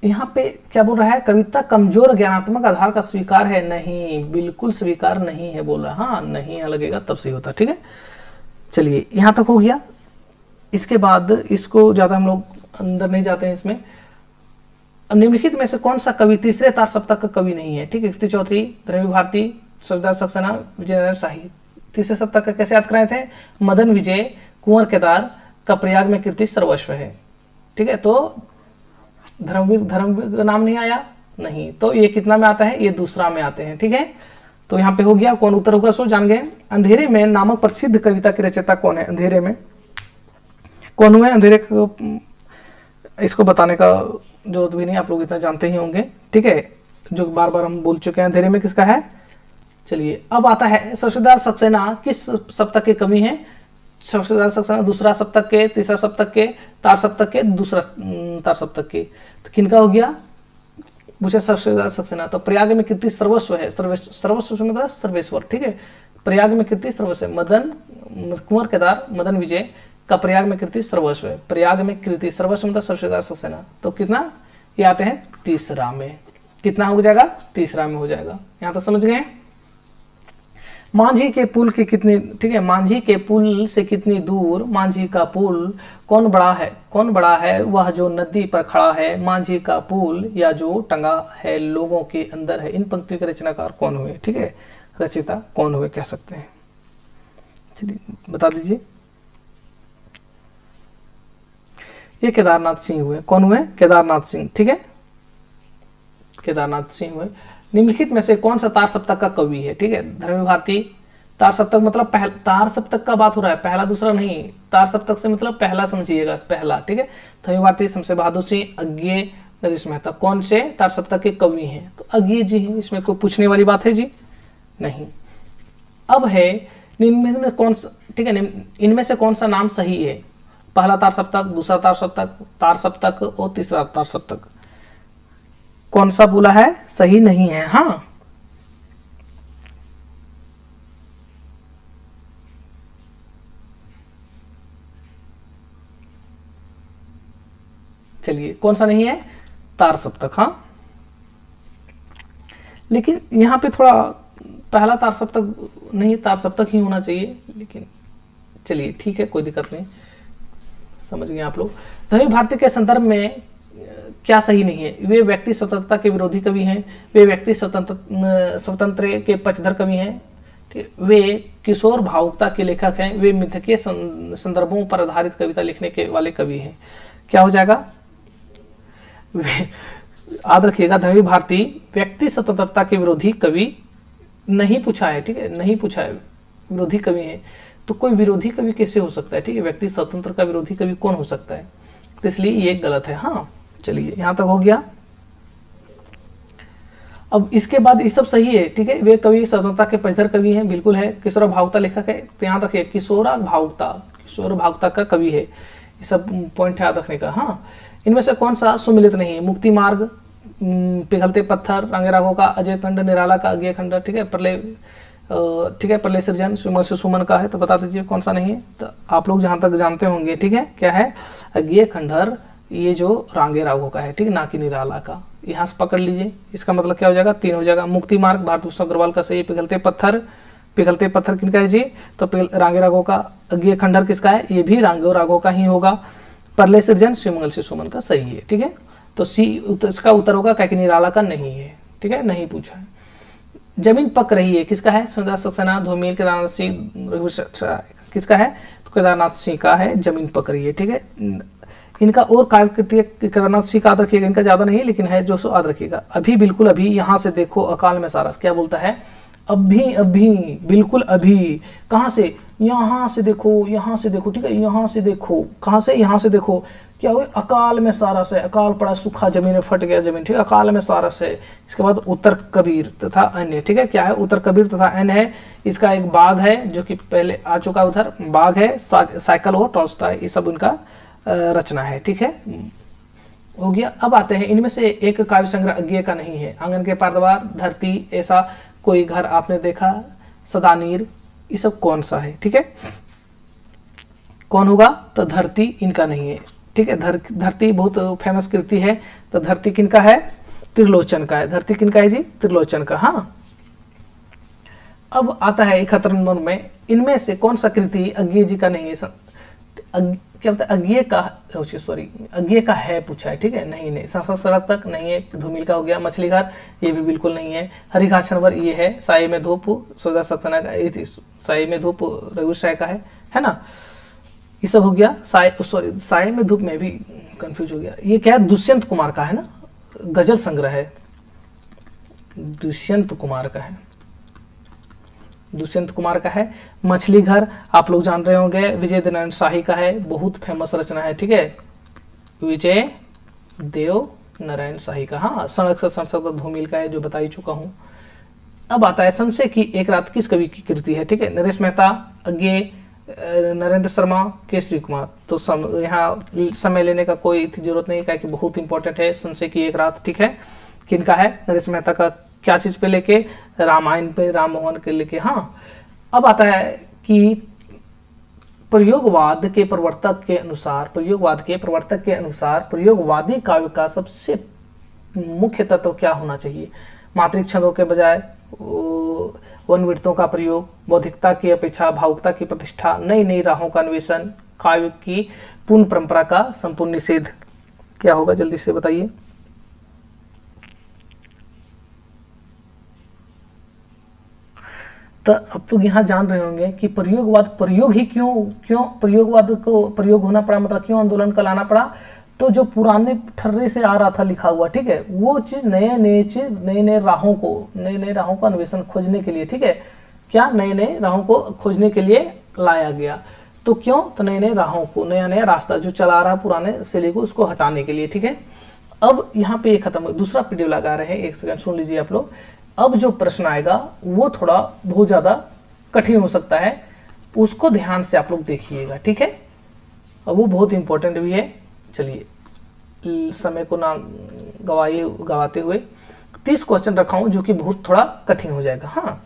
S1: यहाँ पे क्या बोल रहा है, कविता कमजोर ज्ञानात्मक आधार का स्वीकार है, नहीं, बिल्कुल स्वीकार नहीं है बोल रहा है। हाँ, नहीं यहाँ लगेगा तब सही होता, ठीक है। चलिए यहाँ तक हो गया। इसके बाद इसको ज्यादा हम लोग अंदर नहीं जाते हैं इसमें। निम्नलिखित में से कौन सा कवि तीसरे तार सप्तक का कवि नहीं है, ठीक है। कीर्ति चौधरी, द्रव्य भारती, सरदार सक्सेना, विजयनारायण शाही। तीसरे सप्तक का कैसे याद कराए थे, मदन विजय, कुंवर केदार का प्रयाग में कीर्ति सर्वस्व है, ठीक है। तो धर्मवीर का नाम नहीं आया, नहीं, तो ये कितना में आता है, ये दूसरा में आते हैं, ठीक है। तो यहाँ पे हो गया, कौन उत्तर होगा सो जान गए। अंधेरे में नामक प्रसिद्ध कविता के रचयिता कौन है, अंधेरे में कौन हुए, अंधेरे को इसको बताने का जरूरत भी नहीं, आप लोग इतना जानते ही होंगे, ठीक है, जो बार बार हम बोल चुके हैं। अंधेरे में किसका है, चलिए अब आता है सरदार सक्सेना किस सप्तक के कवि हैं। सरदार सक्सेना दूसरा सप्तक के, तीसरा सप्तक के, तार सप्तक के, दूसरा तार सप्तक के। तो किनका हो गया, पूछे सरदार सक्सेना, तो प्रयाग में कीर्ति सर्वस्व है, सर्वस्व मतलब सर्वेश्वर, ठीक है। प्रयाग में कीर्ति सर्वस्व है, मदन कुंवर केदार, मदन विजय का प्रयाग में कीर्ति सर्वस्व है, प्रयाग में कीर्ति सर्वस्व मतलब सरदार सक्सेना। तो कितना, ये आते हैं तीसरा में, कितना हो जाएगा, तीसरा में हो जाएगा। यहां तो समझ गए। मांझी के पुल के कितनी, ठीक है, मांझी के पुल से कितनी दूर, मांझी का पुल कौन बड़ा है, कौन बड़ा है, वह जो नदी पर खड़ा है, मांझी का पुल या जो टंगा है लोगों के अंदर है। इन पंक्तियों के रचनाकार कौन हुए, ठीक है, रचयिता कौन हुए कह सकते हैं, चलिए बता दीजिए। ये केदारनाथ सिंह हुए, कौन हुए, केदारनाथ सिंह, ठीक है, केदारनाथ सिंह हुए। निम्नलिखित में से कौन सा तार सप्तक का कवि है, ठीक है, धर्म भारती। तार सप्तक मतलब तार सप्तक का बात हो रहा है, पहला दूसरा नहीं, तार सप्तक से मतलब पहला समझिएगा, पहला, ठीक है। धर्म भारती, शमशेर बहादुर सिंह, अज्ञे, नरेश मेहता कौन से तार सप्तक के कवि हैं, तो अज्ञे जी हैं, इसमें कोई पूछने वाली बात है जी, नहीं। अब है निम्न में कौन सा, ठीक है, इनमें से कौन सा नाम सही है, पहला तार सप्तक, दूसरा तार सप्तक और तीसरा तार सप्तक, कौन सा बोला है, सही नहीं है। हाँ, चलिए कौन सा नहीं है, तार सप्तक। हाँ, लेकिन यहां पे थोड़ा पहला तार सप्तक नहीं, तार सप्तक ही होना चाहिए, लेकिन चलिए ठीक है, कोई दिक्कत नहीं, समझ गए आप लोग। धर्म भारती के संदर्भ में क्या सही नहीं है, वे व्यक्ति स्वतंत्रता के विरोधी कवि हैं, वे व्यक्ति स्वतंत्र के पक्षधर कवि हैं, वे किशोर भावुकता के लेखक हैं, वे मिथकीय संदर्भों पर आधारित कविता लिखने के वाले कवि हैं। क्या हो जाएगा, याद रखिएगा, धर्म भारती व्यक्ति स्वतंत्रता के विरोधी कवि नहीं पूछा है, ठीक है, नहीं पूछा है, विरोधी कवि है, तो कोई विरोधी कवि कैसे हो सकता है, ठीक है, व्यक्ति स्वतंत्र का विरोधी कवि कौन हो सकता है, तो इसलिए ये गलत है। हाँ, चलिए यहां तक हो गया। अब इसके बाद ये सब सही है, ठीक है, वे कवि स्वतंत्रता के पक्षधर कवि हैं, बिल्कुल है। किशोर भावुकता लेखक है, तो यहाँ रखिए किशोर भावुकता का कवि है, ये सब पॉइंट याद रखने का। हाँ, इनमें से कौन सा सुमिलित नहीं है, मुक्ति मार्ग, पिघलते पत्थर, रंगे रागों का, अजय खंड, निराला का, अज्ञेय खंड, ठीक है, प्रलय, ठीक है, प्रलय सृजन सुमन से सुमन का है, तो बता दीजिए कौन सा नहीं है। तो आप लोग जहां तक जानते होंगे, ठीक है, क्या है, अज्ञेय खंडहर, ये जो रांगे रागों का है, ठीक है, ना कि निराला का, यहाँ से पकड़ लीजिए। इसका मतलब क्या हो जाएगा, 3 हो जाएगा। मुक्ति मार्ग भारतभूषण अग्रवाल का सही, पिघलते पत्थर किनका है जी, तो रांगे रागों का, अज्ञेय खंडहर किसका है, ये भी रांगे रागों का ही होगा। प्रलय सृजन शिवमंगल से सुमन का सही है, ठीक है, तो सी इसका उत्तर होगा, क्या कि निराला का नहीं है, ठीक है, नहीं पूछा है। जमीन पक रही है, किसका है, सरदार सक्सेना, धूमिल, केदारनाथ सिंह, किसका है, तो केदारनाथ सिंह का है, जमीन पक रही है, ठीक है। इनका और काव्य कृति केदारनाथ सिंह का याद रखिएगा, इनका ज्यादा नहीं लेकिन है जो सो याद रखिएगा। अभी बिल्कुल अभी, यहाँ से देखो अकाल में सारस, क्या बोलता है, अभी बिल्कुल अभी, कहाँ से, यहाँ से देखो, यहाँ से देखो, ठीक है, यहाँ से देखो, कहाँ से, यहाँ से देखो, क्या हुआ, अकाल में सारस है, अकाल पड़ा, सूखा जमीन में फट गया जमीन, ठीक है, अकाल में सारस है। इसके बाद उत्तर कबीर तथा अन्य, ठीक है, क्या है, उत्तर कबीर तथा अन्य है। इसका एक बाग है जो कि पहले आ चुका, उधर बाग है, साइकिल हो, टॉल्स्टॉय, ये सब उनका रचना है, ठीक है, हो गया। अब आते हैं, इनमें से एक काव्य संग्रह अज्ञेय का नहीं है। आंगन के पारद्वार, धरती, ऐसा कोई घर आपने देखा, सदानीर, ये सब कौन सा है, ठीक है, कौन होगा, तो धरती इनका नहीं है। ठीक है। धरती बहुत फेमस कृति है, तो धरती किनका है? त्रिलोचन का है। धरती किनका है जी? त्रिलोचन का। हाँ, अब आता है 71 नंबर में, इनमें से कौन सा कृति अज्ञेय जी का नहीं है? क्या बोलते हैं? अज्ञेय का, सॉरी, अज्ञेय का है पूछा है, ठीक है। नहीं, सड़क तक नहीं है, धूमिल का हो गया। मछली घर ये भी बिल्कुल नहीं है। हरिघास छनवर ये है। साये में धूप सोदा सक्सेना का, ये साये में धूप रघुवीर साय का है ना। ये सब हो गया। साये में धूप में भी कंफ्यूज हो गया। ये क्या है? दुष्यंत कुमार का है ना, गजल संग्रह है, दुष्यंत कुमार का है, दुष्यंत कुमार का है। मछली घर आप लोग जान रहे होंगे, विजय नारायण शाही का है, बहुत फेमस रचना है, ठीक है, विजय देव नारायण शाही का। हाँ, सड़क से संसद धूमिल का है, जो बता ही चुका हूँ। अब आता है संशय की एक रात किस कवि की कृति है? ठीक है, नरेश मेहता, अज्ञेय, नरेंद्र शर्मा, केसरी कुमार। तो यहाँ समय लेने का कोई जरूरत नहीं है, कि बहुत इंपॉर्टेंट है। संशय की एक रात, ठीक है, किनका है? नरेश मेहता का। क्या चीज पे लेके? रामायण पे, राम मोहन के लेके। हाँ, अब आता है कि प्रयोगवाद के प्रवर्तक के अनुसार, प्रयोगवादी काव्य का सबसे मुख्य तत्व क्या होना चाहिए? मात्रिक छंदों के बजाय वनवृत्तों का प्रयोग, बौद्धिकता की अपेक्षा भावुकता की प्रतिष्ठा, नई नई राहों का अन्वेषण, काव्य की पूर्ण परंपरा का संपूर्ण निषेध। क्या होगा? जल्दी से बताइए। तो आप लोग यहाँ जान रहे होंगे कि प्रयोगवाद, प्रयोग ही क्यों प्रयोगवाद को प्रयोग होना पड़ा, मतलब क्यों आंदोलन का लाना पड़ा? तो जो पुराने ठर्रे से आ रहा था लिखा हुआ, ठीक है, वो चीज नए नए राहों का अन्वेषण खोजने के लिए, ठीक है, क्या नए नए राहों को खोजने के लिए लाया गया। तो क्यों? तो नए नए राहों को, नया नया रास्ता जो चला रहा पुराने शैली को, उसको हटाने के लिए, ठीक है। अब यहाँ पे ये खत्म हो, दूसरा पीडीएफ लगा रहे हैं, एक सेकंड सुन लीजिए आप लोग। अब जो प्रश्न आएगा वो थोड़ा बहुत ज़्यादा कठिन हो सकता है, उसको ध्यान से आप लोग देखिएगा, ठीक है। अब वो बहुत इंपॉर्टेंट भी है। चलिए, समय को ना गवाते हुए 30 क्वेश्चन रखा हूँ, जो कि बहुत थोड़ा कठिन हो जाएगा। हाँ,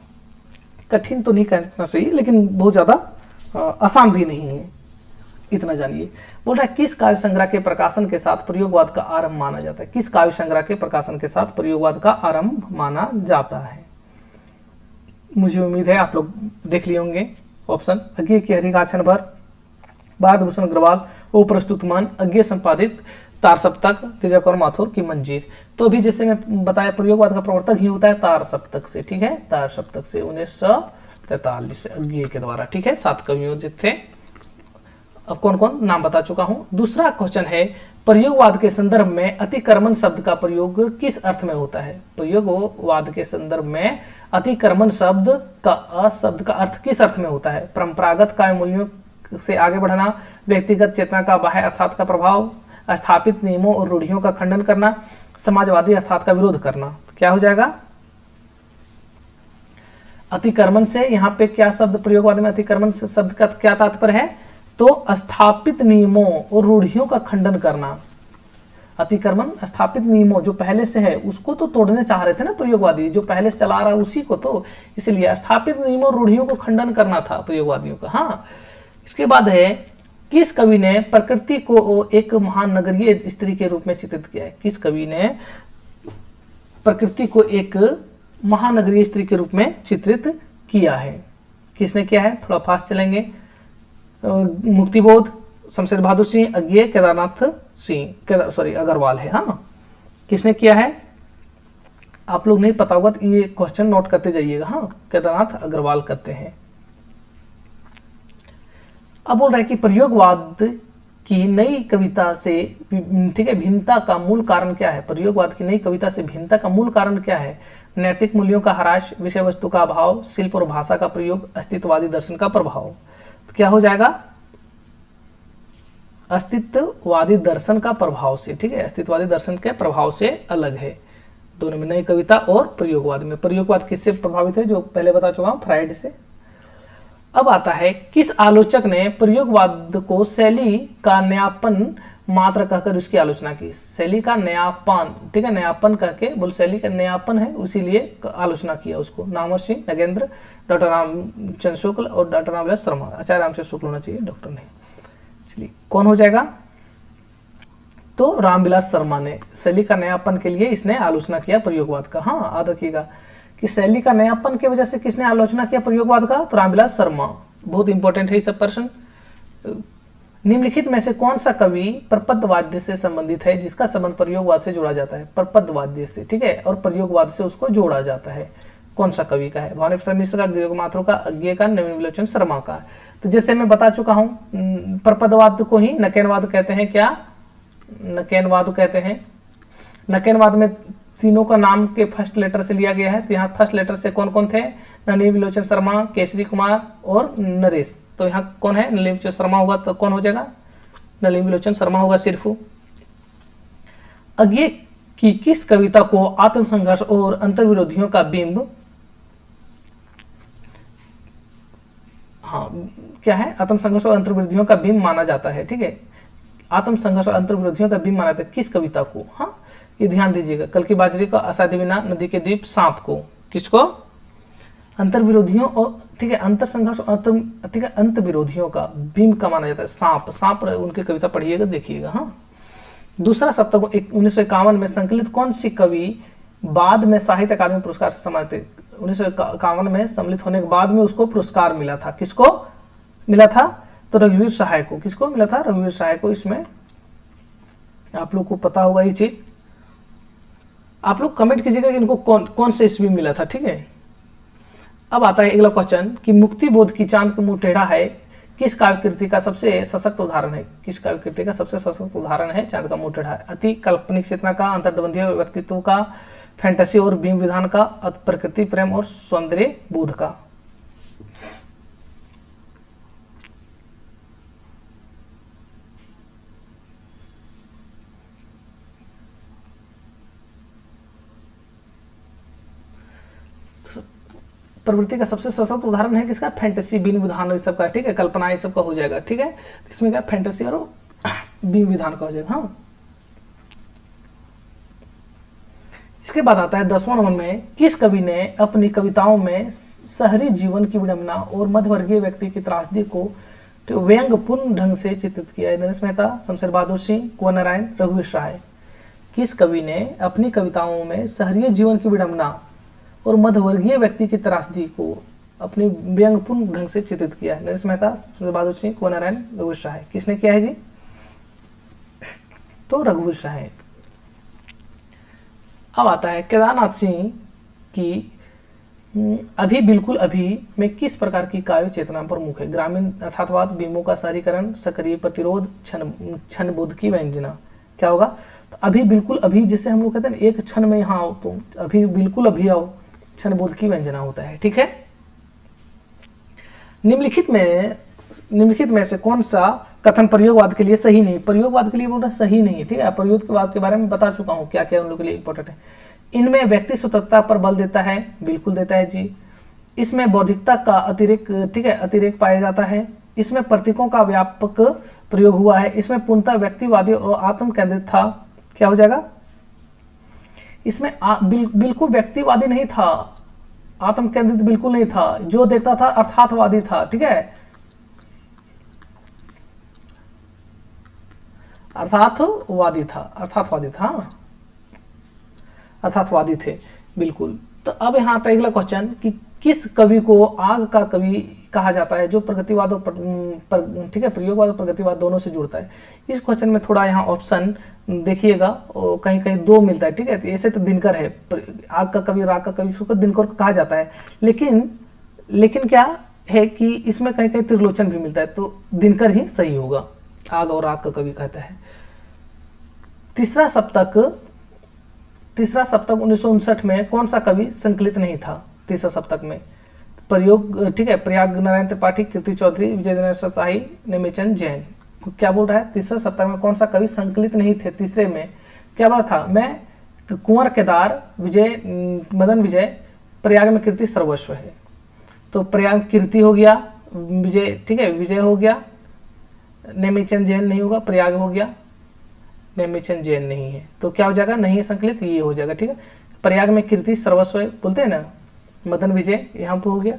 S1: कठिन तो नहीं कहना चाहिए, लेकिन बहुत ज़्यादा आसान भी नहीं है, इतना जानिए। बोल रहा है, किस काव्य संग्रह के प्रकाशन के साथ प्रयोगवाद का आरंभ माना जाता है? किस काव्य संग्रह के प्रकाशन के साथ प्रयोगवाद का आरंभ माना जाता है? मुझे उम्मीद है आप लोग देख लिए होंगे ऑप्शन। अज्ञेय की हरिघास छनवर, भारत भूषण अग्रवाल, ओ प्रस्तुतमान, अज्ञेय संपादित, तार सप्तक, गिरजा कौर माथुर की मंजीर। तो अभी जैसे मैं बताया, प्रयोगवाद का प्रवर्तक ही होता है तार सप्तक से, ठीक है, तार सप्तक से 1943 से अज्ञेय के द्वारा, ठीक है। 7 कवियों थे। अब कौन कौन नाम बता चुका हूं। दूसरा क्वेश्चन है, प्रयोगवाद के संदर्भ में अतिक्रमण शब्द का प्रयोग किस अर्थ में होता है? प्रयोगवाद के संदर्भ में अतिक्रमण शब्द का अर्थ किस अर्थ में होता है? परंपरागत काव्य मूल्यों से आगे बढ़ना, व्यक्तिगत चेतना का बाह्य अर्थात का प्रभाव, स्थापित नियमों और रूढ़ियों का खंडन करना, समाजवादी अर्थात का विरोध करना। क्या हो जाएगा? अतिक्रमण से यहाँ पे क्या शब्द प्रयोगवाद में अतिक्रमण से शब्द का क्या तात्पर्य है? तो स्थापित नियमों और रूढ़ियों का खंडन करना। अतिक्रमण स्थापित नियमों जो पहले से है उसको तो तोड़ने चाह रहे थे ना प्रयोगवादी, जो पहले से चला रहा है उसी को, तो इसलिए स्थापित नियमों और रूढ़ियों को खंडन करना था प्रयोगवादियों का। हाँ, इसके बाद है, किस कवि ने प्रकृति को एक महान नगरीय स्त्री के रूप में चित्रित किया है? किस कवि ने प्रकृति को एक महानगरीय स्त्री के रूप में चित्रित किया है? किसने किया है? थोड़ा फास्ट चलेंगे। मुक्तिबोध, शमशेर बहादुर सिंह, अज्ञेय, केदारनाथ सिंह, सॉरी अग्रवाल है। हाँ, किसने किया है? आप लोग नहीं पता होगा तो ये क्वेश्चन नोट करते जाइएगा। हाँ, केदारनाथ अग्रवाल करते हैं। अब बोल रहा है कि प्रयोगवाद की नई कविता से, ठीक है, भिन्नता का मूल कारण क्या है? प्रयोगवाद की नई कविता से भिन्नता का मूल कारण क्या है? नैतिक मूल्यों का ह्रास, विषय वस्तु का अभाव, शिल्प और भाषा का प्रयोग, अस्तित्ववादी दर्शन का प्रभाव। तो क्या हो जाएगा? अस्तित्ववादी दर्शन का प्रभाव से, ठीक है, अस्तित्ववादी दर्शन के प्रभाव से अलग है दोनों में, नई कविता और प्रयोगवाद में। प्रयोगवाद किससे प्रभावित है? जो पहले बता चुका हूं, फ्राइड से। अब आता है, किस आलोचक ने प्रयोगवाद को शैली का नयापन मात्र कहकर उसकी आलोचना की? शैली का नयापन, ठीक है, नयापन कहके बोल, शैली का नयापन है, उसीलिए आलोचना किया उसको। नामवर सिंह, नगेंद्र, डॉक्टर रामचंद्र शुक्ल और डॉक्टर रामविलास शर्मा। आचार्य रामचंद्र शुक्ल होना चाहिए, डॉक्टर नहीं। चलिए, कौन हो जाएगा? तो रामविलास शर्मा ने शैली का नयापन के लिए इसने आलोचना किया प्रयोगवाद का। हाँ, याद रखिएगा कि शैली का नयापन की वजह से किसने आलोचना किया प्रयोगवाद का, तो रामविलास शर्मा। बहुत इंपॉर्टेंट है ये सब प्रश्न। निम्नलिखित में से कौन सा कवि प्रपदवाद्य से संबंधित है जिसका संबंध प्रयोगवाद से जोड़ा जाता है, प्रपदवाद्य से, ठीक है, और प्रयोगवाद से उसको जोड़ा जाता है, कौन सा कवि का है, भवानी प्रसाद मिश्र का, गिरिजा माथुर का, अज्ञे का, नवीन विलोचन शर्मा का। तो जैसे मैं बता चुका हूं, प्रपदवाद को ही नकेनवाद कहते हैं। क्या नकेनवाद कहते हैं? नकेनवाद में तीनों का नाम के फर्स्ट लेटर से लिया गया है। तो यहाँ फर्स्ट लेटर से कौन कौन थे, नलिनी विलोचन शर्मा, केसरी कुमार और नरेश। तो यहाँ कौन है, नलिनी विलोचन शर्मा होगा, तो कौन हो जाएगा, नलिनी विलोचन शर्मा होगा सिर्फ। अज्ञे की किस कविता को आत्मसंघर्ष और अंतर्विरोधियों का बिंब, हाँ क्या है, आत्मसंघर्ष और अंतर्विरोधियों का बिंब माना जाता है, ठीक है, आत्मसंघर्ष और अंतर्विरोधियों का बिंब माना जाता है, किस कविता को, हाँ ये ध्यान दीजिएगा, कल की बाजरी को, असाध्य बिना, नदी के द्वीप, सांप को, किसको, अंतर्विरोधियों और, ठीक है, अंतर संघर्ष, ठीक है, अंत विरोधियों का बिंब का माना जाता है सांप। सांप उनकी कविता पढ़िएगा, देखिएगा। हाँ, दूसरा सप्तक 1951 में संकलित कौन सी कवि बाद में साहित्य अकादमी पुरस्कार से सम्मानित, 1951 में सम्मिलित होने के बाद में उसको पुरस्कार मिला था, किसको मिला था, तो रघुवीर सहाय को। किसको मिला था, रघुवीर सहाय को। इसमें आप लोग को पता होगा ये चीज, आप लोग कमेंट कीजिएगा कि इनको कौन से ईस्वी मिला था, ठीक है। अब आता है अगला क्वेश्चन कि मुक्ति बोध की चांद का मुंह टेढ़ा है किस काव्य कृति का सबसे सशक्त उदाहरण है, किस काव्य कृति का सबसे सशक्त उदाहरण है चांद का मुंह टेढ़ा है, अति काल्पनिक चेतना का, अंतर्द्वंद्वी व्यक्तित्व का, फैंटेसी और बिंब विधान का, प्रकृति प्रेम और सौंदर्य बोध का। प्रवृत्ति का सबसे सशक्त उदाहरण है किसका, फैंटेसी, बिंब विधान ये सब का, ठीक है, कल्पना ये सब का हो जाएगा, ठीक है। इसमें क्या फैंटेसी और बिंब विधान का हो जाएगा। हाँ, इसके बाद आता है 10वां नंबर में, किस कवि ने अपनी कविताओं में शहरी जीवन की विडंबना और मध्यवर्गीय व्यक्ति की त्रासदी को व्यंग्यपूर्ण ढंग से चित्रित किया है, नरेश मेहता, शमशेर बहादुर सिंह, कुंवर नारायण, रघुवीर सहाय। किस कवि ने अपनी कविताओं में शहरी जीवन की विडंबना और मध्यवर्गीय व्यक्ति की त्रासदी को अपनी व्यंग्यपूर्ण ढंग से चित्रित किया है, नरेश मेहता, शमशेर बहादुर सिंह, कुंवर नारायण, रघुवीर सहाय। किसने किया है जी, तो रघुवीर सहाय। अब आता है केदारनाथ सिंह की अभी बिल्कुल अभी में किस प्रकार की काव्य चेतना प्रमुख है, ग्रामीण अर्थात्वाद, बिंबों का शहरीकरण, सक्रिय प्रतिरोध, क्षण बोध की व्यंजना। क्या होगा, तो अभी बिल्कुल अभी, जैसे हम लोग कहते हैं एक क्षण में यहाँ आओ, तो अभी बिल्कुल अभी आओ, क्षण बोध की व्यंजना होता है, ठीक है। निम्नलिखित में से कौन सा कथन प्रयोगवाद के लिए सही नहीं, प्रयोगवाद के लिए बोल रहा है सही नहीं है, ठीक है। प्रयोगवाद के बारे में बता चुका हूं क्या क्या उन लोगों के लिए इंपॉर्टेंट है। इनमें व्यक्ति स्वतंत्रता पर बल देता है, बिल्कुल देता है जी। इसमें बौद्धिकता का अतिरेक, ठीक है, अतिरेक पाया जाता है। इसमें प्रतीकों का व्यापक प्रयोग हुआ है। इसमें पूर्णतः व्यक्तिवादी और आत्म केंद्रित था, क्या हो जाएगा, इसमें बिल्कुल व्यक्तिवादी नहीं था, आत्म केंद्रित बिल्कुल नहीं था, जो देखता था अर्थातवादी था, ठीक है, अर्थातवादी था, अर्थातवादी थे बिल्कुल। तो अब यहाँ आता है अगला क्वेश्चन कि किस कवि को आग का कवि कहा जाता है जो प्रगतिवाद और ठीक है, प्रयोगवाद और प्रगतिवाद दोनों से जुड़ता है। इस क्वेश्चन में थोड़ा यहाँ ऑप्शन देखिएगा, कहीं कहीं दो मिलता है, ठीक है। ऐसे तो दिनकर है, आग का कवि, राग का कवि, उसको दिनकर को कहा जाता है, लेकिन क्या है कि इसमें कहीं कहीं त्रिलोचन भी मिलता है, तो दिनकर ही सही होगा, आग और राग का कवि कहता है। तीसरा सप्तक 1959 में कौन सा कवि संकलित नहीं था, तीसरा सप्तक में प्रयोग, ठीक है, प्रयाग नारायण त्रिपाठी, कीर्ति चौधरी, विजय शाही, नेमिचंद जैन। क्या बोल रहा है, तीसरा सप्तक में कौन सा कवि संकलित नहीं थे, तीसरे में क्या बोला था, मैं कुंवर केदार, विजय, मदन विजय, प्रयाग में कीर्ति सर्वस्व है, तो प्रयाग कीर्ति हो गया, विजय, ठीक है, विजय हो गया, नेमिचंद जैन नहीं होगा, प्रयाग हो गया, नेमिचंद जैन नहीं है, तो क्या हो जाएगा, नहीं है संकलित, ये हो जाएगा, ठीक है। प्रयाग में कीर्ति सर्वस्व बोलते हैं ना, मदन विजय यहाँ पे हो गया।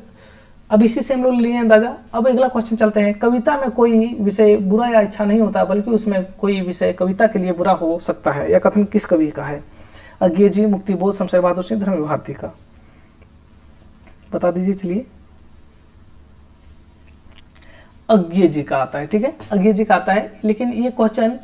S1: अब इसी से हम लोग लिए अंदाजा। अब अगला क्वेश्चन चलते हैं, कविता में कोई विषय बुरा या अच्छा नहीं होता, बल्कि उसमें कोई विषय कविता के लिए बुरा हो सकता है। यह कथन किस कवि का है? अज्ञे जी, मुक्तिबोध, शमशेर बहादुर सिंह, धर्मवीर भारती का। बता दीजिए। चलिए, अज्ञे जी का आता है। ठीक है, अज्ञे जी का आता है, लेकिन ये क्वेश्चन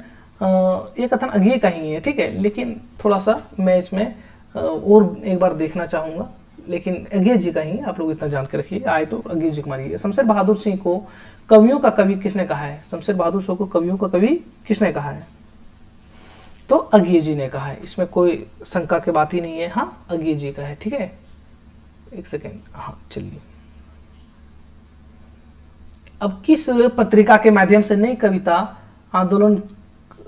S1: ये कथन अज्ञे का ही है। ठीक है, लेकिन थोड़ा सा मैं इसमें और एक बार देखना चाहूँगा, लेकिन अज्ञे जी का ही, आप लोग इतना जान के रखिए। आए तो अज्ञे जी को मारिए। शमशेर बहादुर सिंह को कवियों का कवि किसने कहा है? शमशेर बहादुर सिंह को कवियों का कवि किसने कहा है? तो अज्ञे जी ने कहा है, इसमें कोई शंका की बात ही नहीं है। हाँ, अज्ञे जी का है। ठीक है, एक सेकेंड। हाँ, चलिए, अब किस पत्रिका के माध्यम से नई कविता आंदोलन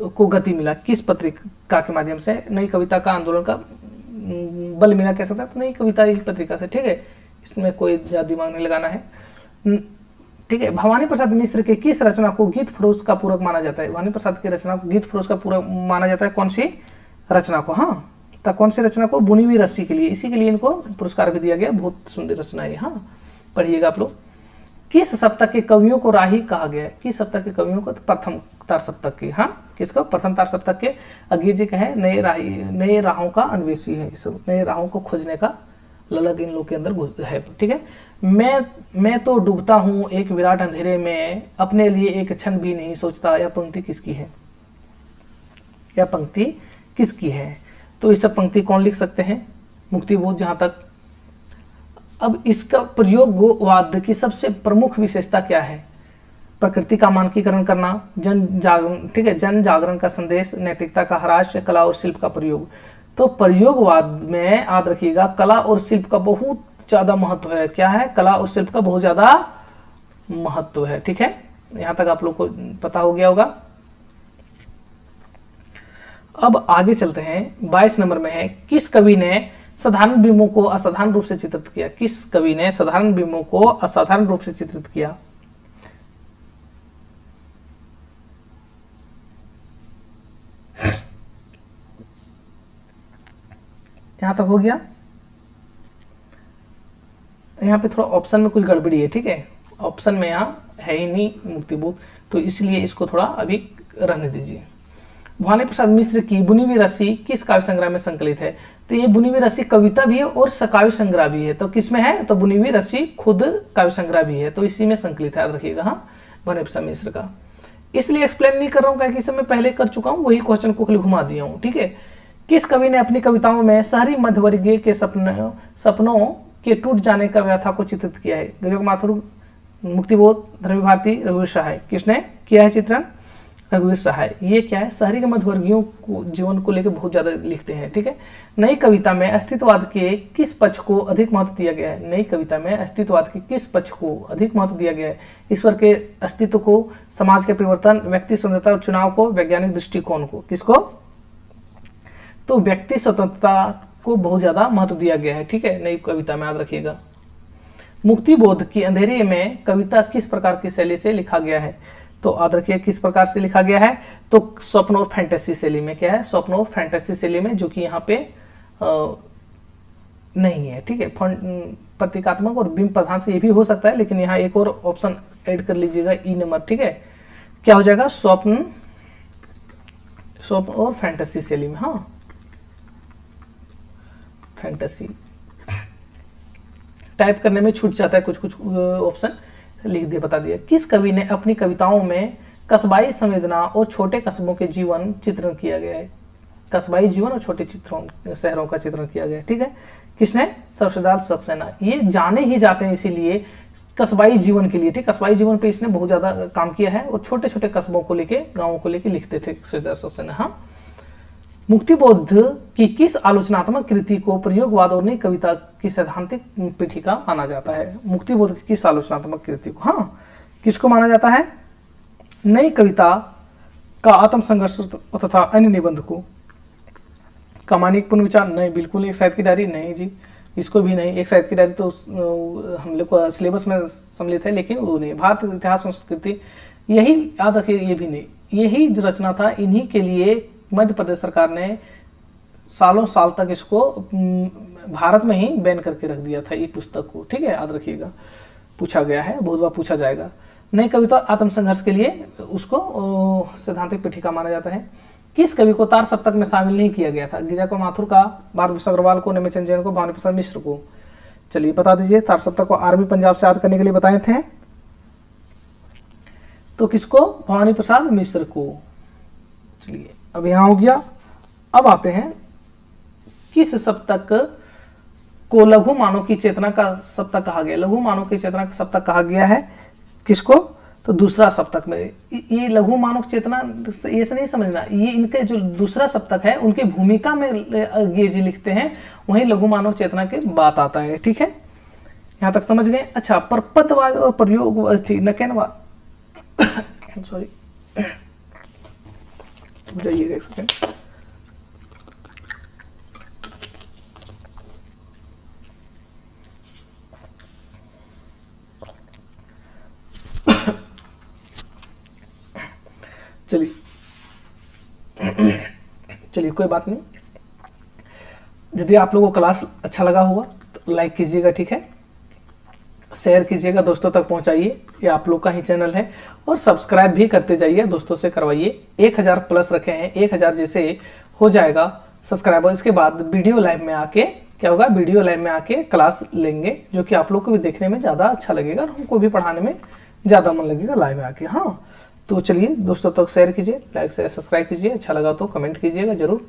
S1: को गति मिला? किस पत्रिका के माध्यम से नई कविता का आंदोलन का बल मिला, कह सकता है? तो नई कविता इस पत्रिका से। ठीक है, इसमें कोई ज्यादा दिमाग नहीं लगाना है। ठीक है, भवानी प्रसाद मिश्र के किस रचना को गीत फरोश का पूरक माना जाता है? भवानी प्रसाद की रचना को गीत फरोश का पूरक माना जाता है। कौन सी रचना को? हाँ, तो कौन सी रचना को? बुनी हुई रस्सी के लिए। इसी के लिए इनको पुरस्कार भी दिया गया। बहुत सुंदर रचना है। हाँ, पढ़िएगा आप लोग। किस सप्तक के कवियों को राही कहा गया है? किस सप्तक के कवियों को? तो प्रथम तार सप्तक के। हाँ, किसका? प्रथम तार सप्तक के। अज्ञे जी का है नए राहों का अन्वेषी है। इस नए राहों को खोजने का ललक इन लोग के अंदर है। ठीक है, मैं तो डूबता हूँ एक विराट अंधेरे में, अपने लिए एक क्षण भी नहीं सोचता। यह पंक्ति किसकी है? यह पंक्ति किसकी है? तो इस पंक्ति कौन लिख सकते हैं? मुक्तिबोध, जहां तक। अब इसका प्रयोगवाद की सबसे प्रमुख विशेषता क्या है? प्रकृति का मानकीकरण करना, जन जागरण। ठीक है, जन जागरण का संदेश, नैतिकता का ह्रास, कला और शिल्प का प्रयोग। तो प्रयोगवाद में याद रखिएगा, कला और शिल्प का बहुत ज्यादा महत्व है। क्या है? कला और शिल्प का बहुत ज्यादा महत्व है। ठीक है, यहां तक आप लोग को पता हो गया होगा। अब आगे चलते हैं। 22 नंबर में है, किस कवि ने साधारण बिंबों को असाधारण रूप से चित्रित किया? किस कवि ने साधारण बिंबों को असाधारण रूप से चित्रित किया? यहां तक हो गया। यहाँ पे थोड़ा ऑप्शन में कुछ गड़बड़ी है। ठीक है, ऑप्शन में यहाँ है ही नहीं मुक्तिबोध, तो इसलिए इसको थोड़ा अभी रहने दीजिए। भवानी प्रसाद मिश्र की बुनी हुई रस्सी किस काव्य संग्रह में संकलित है? तो ये बुनी हुई रस्सी कविता भी है और काव्य संग्रह भी है। तो किसमें है? तो बुनी हुई रस्सी खुद काव्य संग्रह भी है, तो इसी में संकलित है। याद रखिएगा। हाँ, भवानी प्रसाद मिश्र का। इसलिए एक्सप्लेन नहीं कर रहा हूँ, क्योंकि इसे मैं पहले कर चुका हूँ, वही क्वेश्चन को खाली घुमा दिया हूँ। ठीक है, किस कवि ने अपनी कविताओं में शहरी मध्यवर्गीय के सपनों के टूट जाने का व्यथा को चित्रित किया है? गजोग माथुर, मुक्तिबोध, धर्मवीर भारती, रघुवीर सहाय। किसने किया है चित्रण? रघुवीर सहाय। ये क्या है? शहरी के मध्यवर्गीयों को जीवन को लेकर बहुत ज्यादा लिखते हैं। ठीक है, नई कविता में अस्तित्ववाद के किस पक्ष को अधिक महत्व दिया गया है? नई कविता में अस्तित्ववाद के किस पक्ष को अधिक महत्व दिया गया है? ईश्वर के अस्तित्व को, समाज के परिवर्तन, व्यक्ति स्वतंत्रता और चुनाव को, वैज्ञानिक दृष्टिकोण को। किसको? तो व्यक्ति स्वतंत्रता को बहुत ज्यादा महत्व दिया गया है। ठीक है, नई कविता में। याद रखिएगा। मुक्तिबोध की अंधेरे में कविता किस प्रकार की शैली से लिखा गया है? तो याद रखिए किस प्रकार से लिखा गया है? तो स्वप्न और फैंटेसी शैली में। क्या है? स्वप्न और फैंटेसी शैली में, जो कि यहाँ पे नहीं है। ठीक है, प्रतीकात्मक और बिंब प्रधान से ये भी हो सकता है, लेकिन यहाँ एक और ऑप्शन ऐड कर लीजिएगा, ई नंबर। ठीक है, क्या हो जाएगा? स्वप्न और फैंटेसी शैली में। हाँ, फैंटेसी टाइप करने में छूट जाता है, कुछ कुछ ऑप्शन लिख दिया, बता दिया। किस कवि ने अपनी कविताओं में कस्बाई संवेदना और छोटे कस्बों के जीवन चित्रण किया गया है? कस्बाई जीवन और छोटे शहरों का चित्रण किया गया है। ठीक है, किसने? सर्वदाल सक्सेना। ये जाने ही जाते हैं इसीलिए कस्बाई जीवन के लिए। ठीक, कस्बाई जीवन पे इसने बहुत ज्यादा काम किया है और छोटे छोटे कस्बों को लेके, गाँवों को लेके लिखते थे सर्वदाल सक्सेना। हाँ, मुक्तिबोध की किस आलोचनात्मक कृति को प्रयोगवाद और नई कविता की सैद्धांतिक पीठिका माना जाता है? मुक्तिबोध की किस आलोचनात्मक कृति को, हाँ, किसको माना जाता है? नई कविता का आत्मसंघर्ष तथा अन्य निबंध को। कमानिक पुनर्विचार? नहीं, बिल्कुल। एक साहित्य की डायरी? नहीं जी, इसको भी नहीं। एक साहित्य की डायरी तो हम लोग को सिलेबस में सम्मिलित है, लेकिन वो नहीं। भारत इतिहास संस्कृति, यही याद रखिए, ये भी नहीं। यही रचना था, इन्हीं के लिए मध्य प्रदेश सरकार ने सालों साल तक इसको भारत में ही बैन करके रख दिया था, ये पुस्तक को। ठीक है, याद रखिएगा। पूछा गया है, बहुत बार पूछा जाएगा। नई कविता आत्मसंघर्ष के लिए उसको सैद्धांतिक पीठिका माना जाता है। किस कवि को तार सप्तक में शामिल नहीं किया गया था? गिरिजा को माथुर का, भारत भूषण अग्रवाल को, नेमिचंद जैन को, भवानी प्रसाद मिश्र को। चलिए बता दीजिए। तार सप्तक को आर्मी पंजाब से याद करने के लिए बताए थे, तो किसको? भवानी प्रसाद मिश्र को। चलिए अब यहाँ हो गया। अब आते हैं, किस सप्तक को लघु मानव की चेतना का सप्तक कहा गया? लघु मानव की चेतना का सप्तक कहा गया है किसको? तो दूसरा सप्तक में। ये लघु मानव चेतना ये से नहीं समझना, ये इनके जो दूसरा सप्तक है उनकी भूमिका में ये जी लिखते हैं, वहीं लघु मानव चेतना के बात आता है। ठीक है, यहाँ तक समझ गए। अच्छा, परपतवाद और प्रयोग नकेनवाद सॉरी जाइएगा एक सेकेंड। चलिए कोई बात नहीं। यदि आप लोगों को क्लास अच्छा लगा होगा तो लाइक कीजिएगा, ठीक है, शेयर कीजिएगा, दोस्तों तक पहुंचाइए, ये आप लोग का ही चैनल है। और सब्सक्राइब भी करते जाइए, दोस्तों से करवाइए। 1000 प्लस रखे हैं, 1000 जैसे हो जाएगा सब्सक्राइबर, इसके बाद वीडियो लाइव में आके क्या होगा, वीडियो लाइव में आके क्लास लेंगे, जो कि आप लोग को भी देखने में ज़्यादा अच्छा लगेगा और हमको भी पढ़ाने में ज़्यादा मन लगेगा लाइव में आके। हाँ, तो चलिए दोस्तों तक शेयर कीजिए, लाइक से सब्सक्राइब कीजिए, अच्छा लगा तो कमेंट कीजिएगा जरूर।